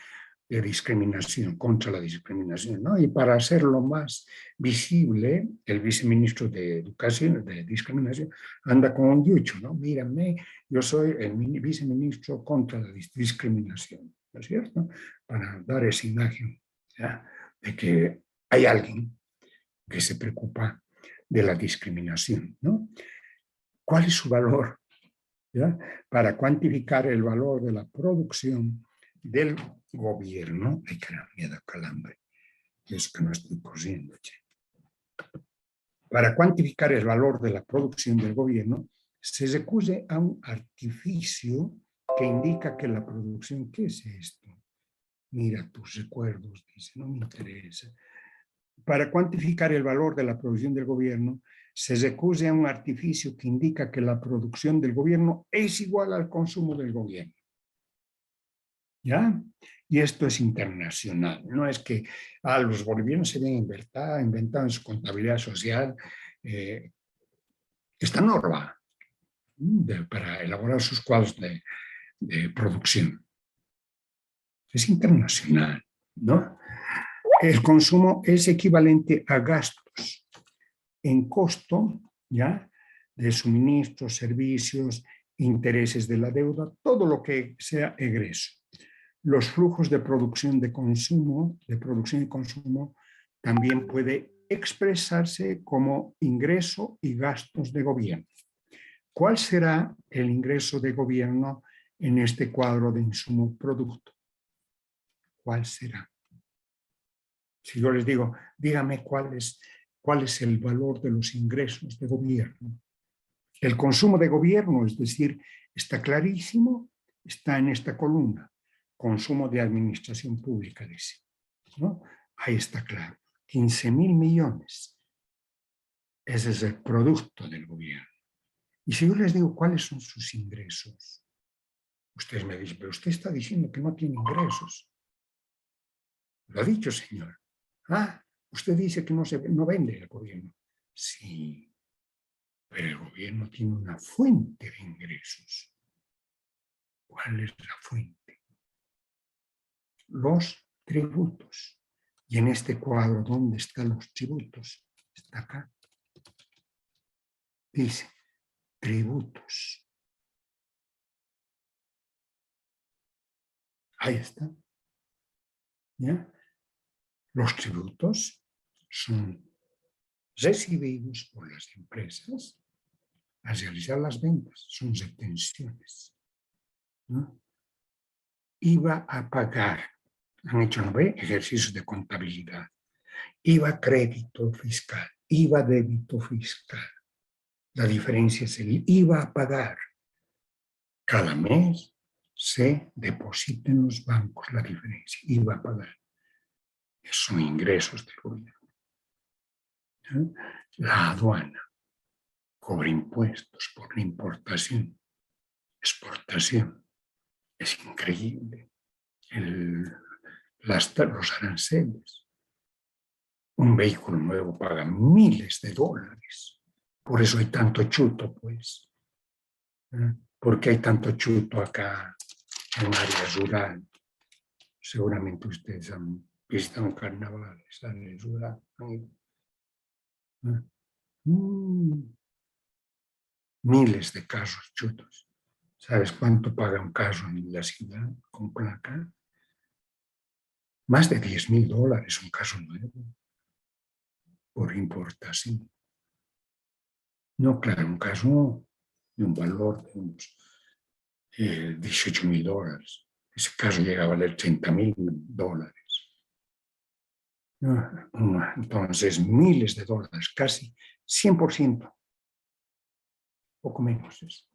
discriminación, contra la discriminación, ¿no? Y para hacerlo más visible, el viceministro de Educación, de Discriminación, anda con un dicho, ¿no? Mírame, yo soy el viceministro contra la discriminación, ¿no es cierto? Para dar esa imagen, ¿ya?, de que hay alguien que se preocupa de la discriminación, ¿no? ¿Cuál es su valor? ¿Ya? Para cuantificar el valor de la producción del gobierno. Ay, caramba, me da calambre. Es que no estoy cosiendo, che. Para cuantificar el valor de la producción del gobierno, se recurre a un artificio que indica que la producción, ¿qué es esto? Mira tus recuerdos, dice, no me interesa. Para cuantificar el valor de la producción del gobierno, se recurre a un artificio que indica que la producción del gobierno es igual al consumo del gobierno. ¿Ya? Y esto es internacional. No es que los bolivianos se habían inventado en su contabilidad social esta norma para elaborar sus cuadros de producción. Es internacional, ¿no? El consumo es equivalente a gastos en costo, ¿ya?, de suministros, servicios, intereses de la deuda, todo lo que sea egreso. Los flujos de producción de consumo, de producción y consumo, también puede expresarse como ingreso y gastos de gobierno. ¿Cuál será el ingreso de gobierno en este cuadro de insumo-producto? ¿Cuál será? Si yo les digo, dígame cuál es el valor de los ingresos de gobierno. El consumo de gobierno, es decir, está clarísimo, está en esta columna. Consumo de administración pública, dice, ¿no? Ahí está claro. 15.000 millones. Ese es el producto del gobierno. Y si yo les digo cuáles son sus ingresos, ustedes me dicen, pero usted está diciendo que no tiene ingresos. Lo ha dicho, señor. Ah, usted dice que no vende el gobierno. Sí, Pero el gobierno tiene una fuente de ingresos. ¿Cuál es la fuente? Los tributos. Y en este cuadro, ¿dónde están los tributos? Está acá. Dice, tributos. Ahí está. ¿Ya? Los tributos son recibidos por las empresas al realizar las ventas, son retenciones, ¿no? IVA a pagar, han hecho, ¿no ve? Ejercicios de contabilidad, IVA crédito fiscal, IVA débito fiscal. La diferencia es el IVA a pagar. Cada mes se deposita en los bancos la diferencia, IVA a pagar. Son ingresos del gobierno. ¿No? La aduana cobra impuestos por la importación, exportación. Es increíble. Los aranceles. Un vehículo nuevo paga miles de dólares. Por eso hay tanto chuto, pues. ¿Por qué hay tanto chuto acá en área rural? Seguramente ustedes han visitado carnavales, área rural. Miles de carros chutos. ¿Sabes cuánto paga un carro en la ciudad con placa? Más de $10,000 un carro nuevo por importación. No, claro, un carro de un valor de unos $18,000. Ese carro llega a valer $30,000. Entonces, miles de dólares, casi 100%, poco menos es,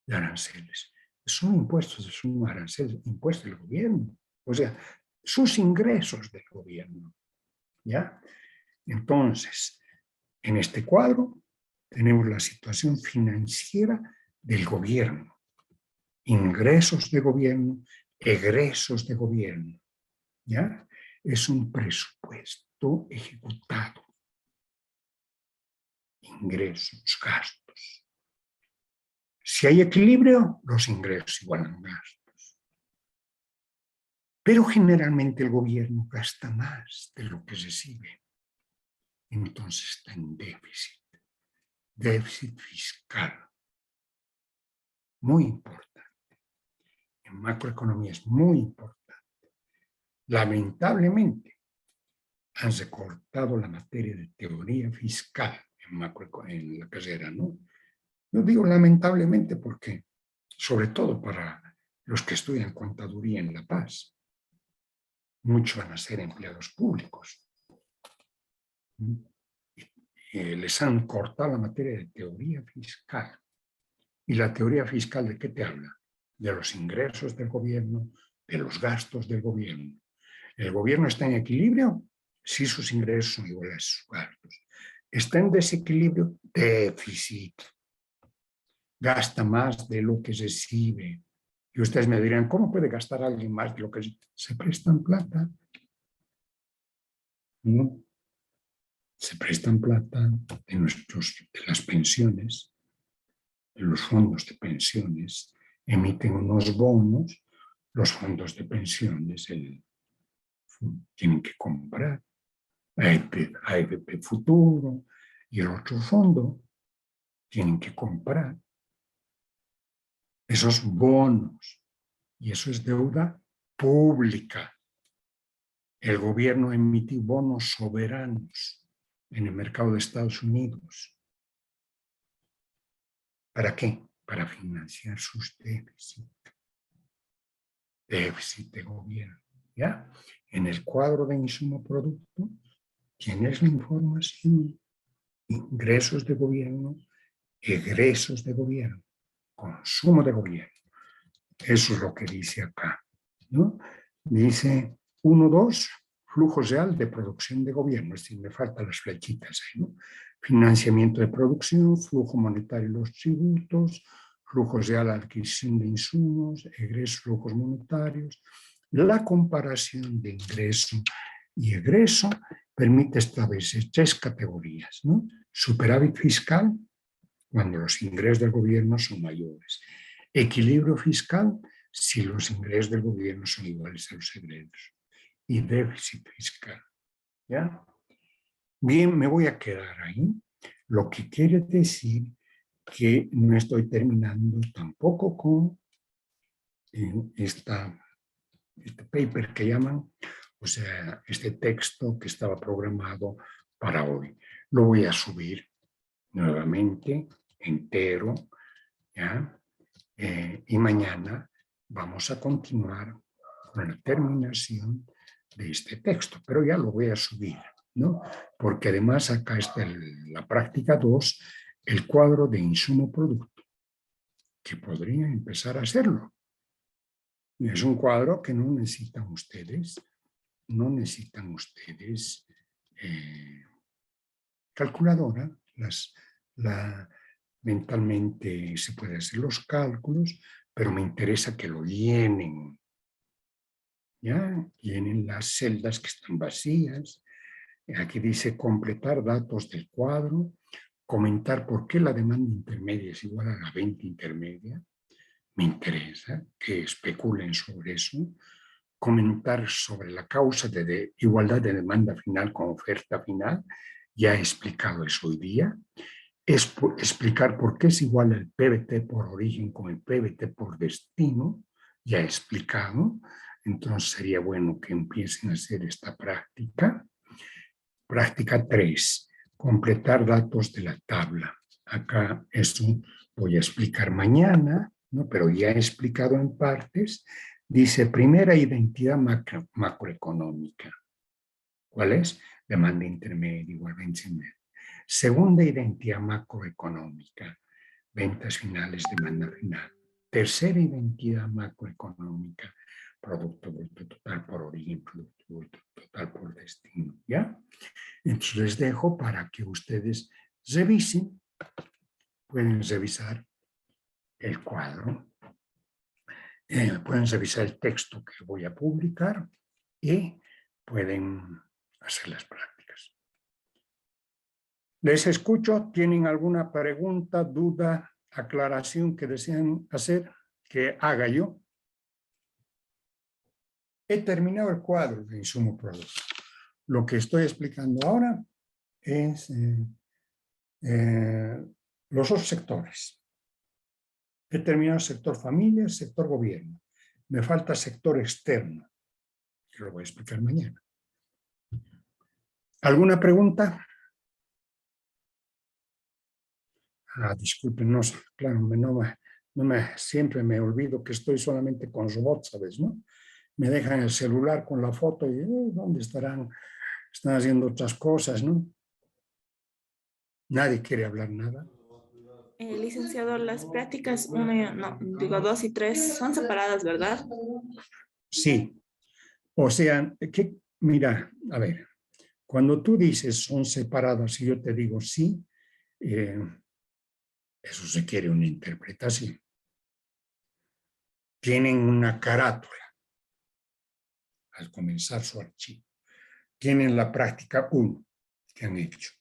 de aranceles. Son impuestos, son aranceles, impuestos del gobierno. O sea, sus ingresos del gobierno. ¿Ya? Entonces, en este cuadro tenemos la situación financiera del gobierno. Ingresos de gobierno, egresos de gobierno. ¿Ya? Es un presupuesto ejecutado. Ingresos, gastos. Si hay equilibrio, los ingresos igualan gastos. Pero generalmente el gobierno gasta más de lo que recibe. Entonces está en déficit. Déficit fiscal. Muy importante. En macroeconomía es muy importante. Lamentablemente, han recortado la materia de teoría fiscal en la carrera, ¿no? Yo digo lamentablemente porque, sobre todo para los que estudian contaduría en La Paz, muchos van a ser empleados públicos. Les han cortado la materia de teoría fiscal. ¿Y la teoría fiscal de qué te habla? De los ingresos del gobierno, de los gastos del gobierno. ¿El gobierno está en equilibrio? Sí, sus ingresos son iguales a sus gastos. ¿Está en desequilibrio? Déficit. Gasta más de lo que recibe. Y ustedes me dirán, ¿cómo puede gastar alguien más de lo que se prestan plata? ¿No? Se prestan plata de las pensiones, de los fondos de pensiones, emiten unos bonos, los fondos de pensiones tienen que comprar, AFP Futuro y el otro fondo tienen que comprar esos bonos, y eso es deuda pública. El gobierno emitió bonos soberanos en el mercado de Estados Unidos. ¿Para qué? Para financiar sus déficits. Déficit de gobierno. ¿Ya? En el cuadro de insumo-producto tienes la información. Ingresos de gobierno, egresos de gobierno, consumo de gobierno. Eso es lo que dice acá, ¿no? Dice 1.2, flujo real de producción de gobierno, es decir, me faltan las flechitas ahí, ¿no? Financiamiento de producción, flujo monetario y los tributos, flujo real, adquisición de insumos, egresos, flujos monetarios. La comparación de ingreso y egreso permite establecer 3 categorías, ¿no? Superávit fiscal, cuando los ingresos del gobierno son mayores. Equilibrio fiscal si los ingresos del gobierno son iguales a los egresos. Y déficit fiscal. ¿Ya? Bien, me voy a quedar ahí. Lo que quiere decir que no estoy terminando tampoco con este paper que llaman, o sea, este texto que estaba programado para hoy. Lo voy a subir nuevamente, entero, ¿ya? Y mañana vamos a continuar con la terminación de este texto, pero ya lo voy a subir, ¿no? Porque además acá está la práctica 2, el cuadro de insumo-producto, que podría empezar a hacerlo. Es un cuadro que no necesitan ustedes calculadora, mentalmente se puede hacer los cálculos, pero me interesa que lo llenen, ¿ya? Llenen las celdas que están vacías. Aquí dice completar datos del cuadro, comentar por qué la demanda intermedia es igual a la venta intermedia. Me interesa que especulen sobre eso. Comentar sobre la causa de igualdad de demanda final con oferta final. Ya he explicado eso hoy día. Explicar por qué es igual el PBT por origen con el PBT por destino. Ya he explicado. Entonces sería bueno que empiecen a hacer esta práctica. Práctica 3. Completar datos de la tabla. Acá eso voy a explicar mañana, ¿no? Pero ya he explicado en partes. Dice, primera identidad macroeconómica. ¿Cuál es? Demanda intermedia igual vencimiento. Segunda identidad macroeconómica. Ventas finales, demanda final. Tercera identidad macroeconómica. Producto bruto total por origen, producto bruto total por destino. ¿Ya? Entonces les dejo para que ustedes revisen. Pueden revisar el cuadro. Pueden revisar el texto que voy a publicar y pueden hacer las prácticas. Les escucho. ¿Tienen alguna pregunta, duda, aclaración que desean hacer? Que haga yo. He terminado el cuadro de insumo producto. Lo que estoy explicando ahora es los dos sectores. He terminado el sector familia, el sector gobierno. Me falta sector externo, que lo voy a explicar mañana. ¿Alguna pregunta? Disculpen, no sé, claro, siempre me olvido que estoy solamente con robots, ¿sabes? ¿No? Me dejan el celular con la foto y ¿dónde estarán? Están haciendo otras cosas, ¿no? Nadie quiere hablar nada. Licenciado, las prácticas 1, no, digo 2 y 3 son separadas, ¿verdad? Sí, o sea, mira, a ver, cuando tú dices son separadas y yo te digo sí, eso se quiere una interpretación. Tienen una carátula al comenzar su archivo. Tienen la práctica 1 que han hecho.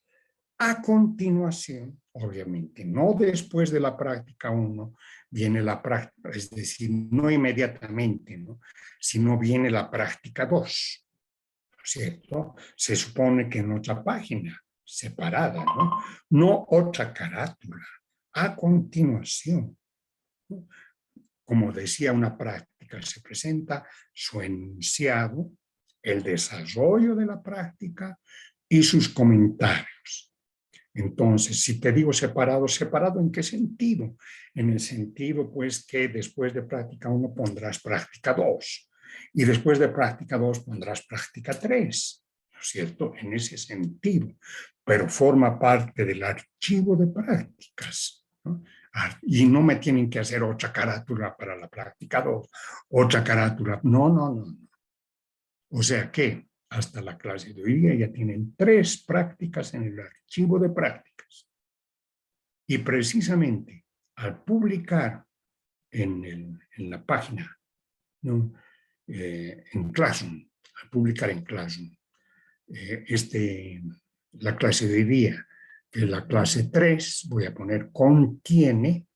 A continuación, obviamente, no después de la práctica 1, viene la práctica, es decir, no inmediatamente, ¿no? Sino viene la práctica 2, ¿no es cierto? Se supone que en otra página, separada, ¿no? No otra carátula, a continuación, ¿no? Como decía una práctica, se presenta su enunciado, el desarrollo de la práctica y sus comentarios. Entonces, si te digo separado, ¿separado en qué sentido? En el sentido, pues, que después de práctica 1 pondrás práctica 2 y después de práctica 2 pondrás práctica 3, ¿no es cierto? En ese sentido, pero forma parte del archivo de prácticas, ¿no? Y no me tienen que hacer otra carátula para la práctica 2, otra carátula. No. O sea que hasta la clase de hoy día ya tienen 3 prácticas en el archivo de prácticas. Y precisamente al publicar en la página, ¿no? En Classroom, al publicar en Classroom la clase de hoy día que la clase 3, voy a poner contiene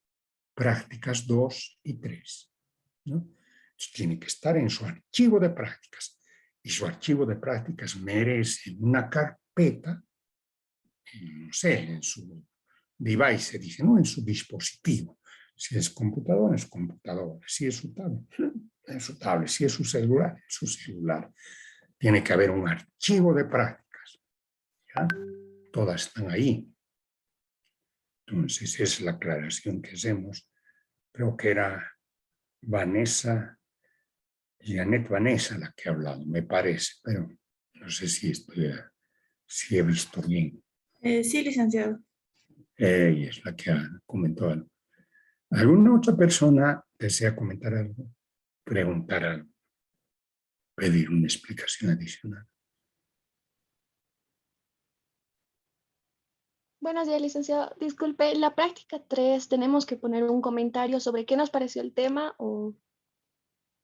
prácticas 2 y 3, ¿no? Entonces, tiene que estar en su archivo de prácticas. Y su archivo de prácticas merece una carpeta, no sé, en su device, se dice, ¿no? En su dispositivo. Si es computadora, es computadora. Si es su tablet, es su tablet. Si es su celular, es su celular. Tiene que haber un archivo de prácticas. ¿Ya? Todas están ahí. Entonces, esa es la aclaración que hacemos. Creo que era Vanessa, Janet Vanessa la que ha hablado, me parece, pero no sé si he visto bien. Sí, licenciado. Ella es la que ha comentado. ¿Alguna otra persona desea comentar algo, preguntar algo, pedir una explicación adicional? Buenos días, licenciado. Disculpe, la práctica 3 ¿tenemos que poner un comentario sobre qué nos pareció el tema o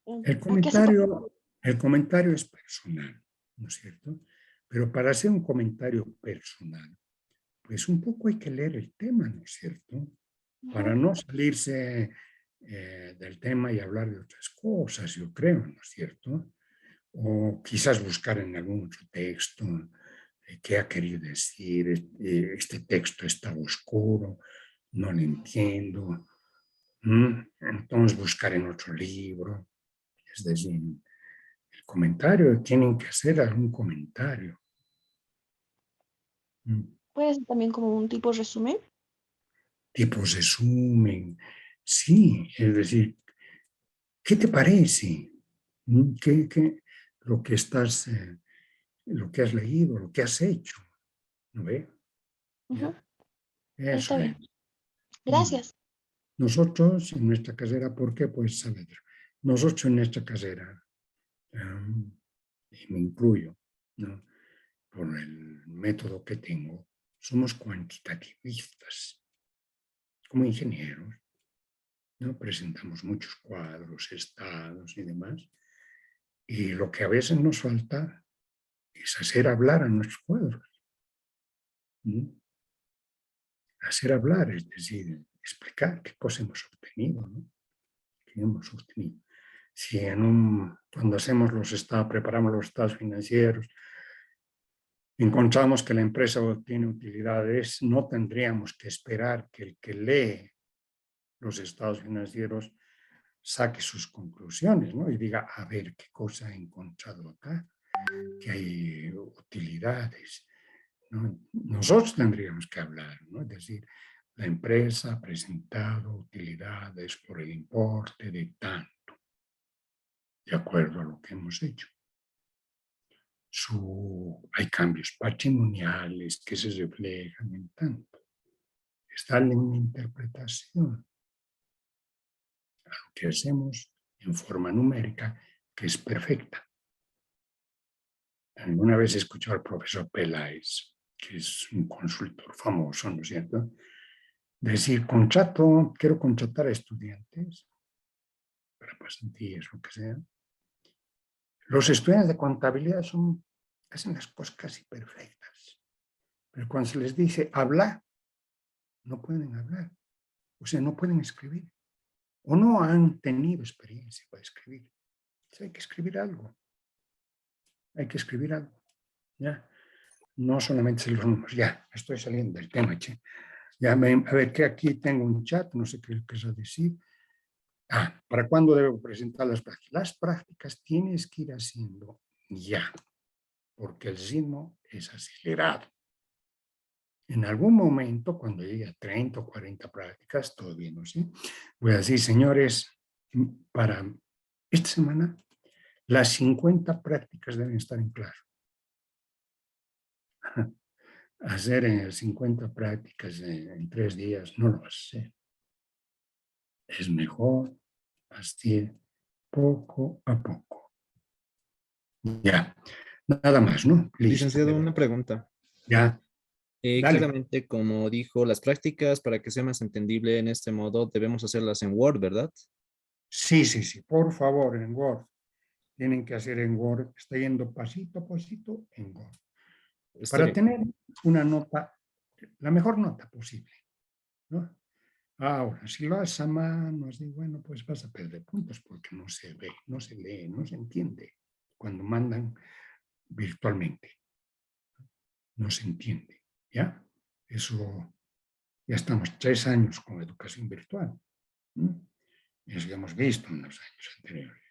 El a qué se compromete? comentario es personal, ¿no es cierto? Pero para hacer un comentario personal, pues un poco hay que leer el tema, ¿no es cierto? Para no salirse del tema y hablar de otras cosas, yo creo, ¿no es cierto? O quizás buscar en algún otro texto qué ha querido decir, este texto está oscuro, no lo entiendo. Entonces buscar en otro libro, es decir, el comentario, tienen que hacer algún comentario. Puede ser también como un tipo resumen. Tipos resumen, sí, es decir, ¿qué te parece? Lo que estás, lo que has leído, lo que has hecho? ¿No ve? Ujú, ¿Ya? está Eso es. bien. Gracias. Nosotros en nuestra carrera, ¿por qué? Pues, a ver, nosotros en nuestra carrera, y me incluyo, ¿no? Por el método que tengo, somos cuantitativistas, como ingenieros, ¿no? Presentamos muchos cuadros, estados y demás, y lo que a veces nos falta es hacer hablar a nuestros cuadros, ¿no? Hacer hablar, es decir, explicar qué cosa hemos obtenido, ¿no? ¿Qué hemos obtenido? Si cuando hacemos preparamos los estados financieros, encontramos que la empresa obtiene utilidades, no tendríamos que esperar que el que lee los estados financieros saque sus conclusiones, ¿no? Y diga, a ver, ¿qué cosa he encontrado acá? Que hay utilidades, ¿no? Nosotros tendríamos que hablar, ¿no? Es decir, la empresa ha presentado utilidades por el importe de tanto, de acuerdo a lo que hemos hecho. Hay cambios patrimoniales que se reflejan en tanto. Está en una interpretación a lo que hacemos en forma numérica que es perfecta. Alguna vez he escuchado al profesor Peláez, que es un consultor famoso, ¿no es cierto?, decir, quiero contratar a estudiantes para pasantías, lo que sea. Los estudiantes de contabilidad hacen las cosas casi perfectas, pero cuando se les dice habla, no pueden hablar, o sea, no pueden escribir, o no han tenido experiencia para escribir. Entonces hay que escribir algo, ¿ya? No solamente los números, ya, estoy saliendo del tema, che. Ya, a ver, que aquí tengo un chat, no sé qué querrá decir. ¿Para cuándo debo presentar las prácticas? Las prácticas tienes que ir haciendo ya, porque el ritmo es acelerado. En algún momento, cuando llegue a 30 o 40 prácticas, todavía no sé, voy a decir, señores, para esta semana, las 50 prácticas deben estar en claro. Hacer 50 prácticas en 3 días no lo vas a hacer. Es mejor hacer poco a poco. Ya, nada más, ¿no? Listo. Licenciado, una pregunta. Ya, dale. Claramente, como dijo, las prácticas, para que sea más entendible en este modo, debemos hacerlas en Word, ¿verdad? Sí, por favor, en Word. Tienen que hacer en Word. Está yendo pasito a pasito en Word. Está Para bien. tener una nota la mejor nota posible, ¿no? Ahora, si lo haces a mano, así, bueno, pues vas a perder puntos porque no se ve, no se lee, no se entiende cuando mandan virtualmente. No se entiende, ¿ya? Eso, ya estamos 3 años con educación virtual. Eso ya hemos visto en los años anteriores.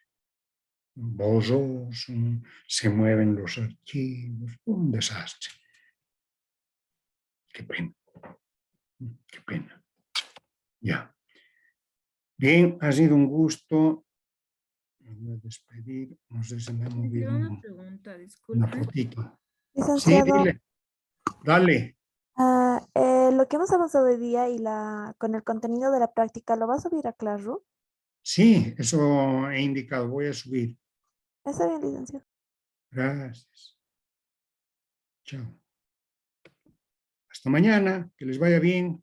Borroso, se mueven los archivos, un desastre. Qué pena. Qué pena. Ya. Bien, ha sido un gusto. Me voy a despedir. No sé si me ha movido Una pregunta, una disculpe. fotito. Sí, Licenciado, dile. Dale. lo que hemos avanzado hoy día y con el contenido de la práctica, ¿lo va a subir a Classroom? Sí, eso he indicado. Voy a subir. Está bien, licenciado. Gracias. Chao. Hasta mañana. Que les vaya bien.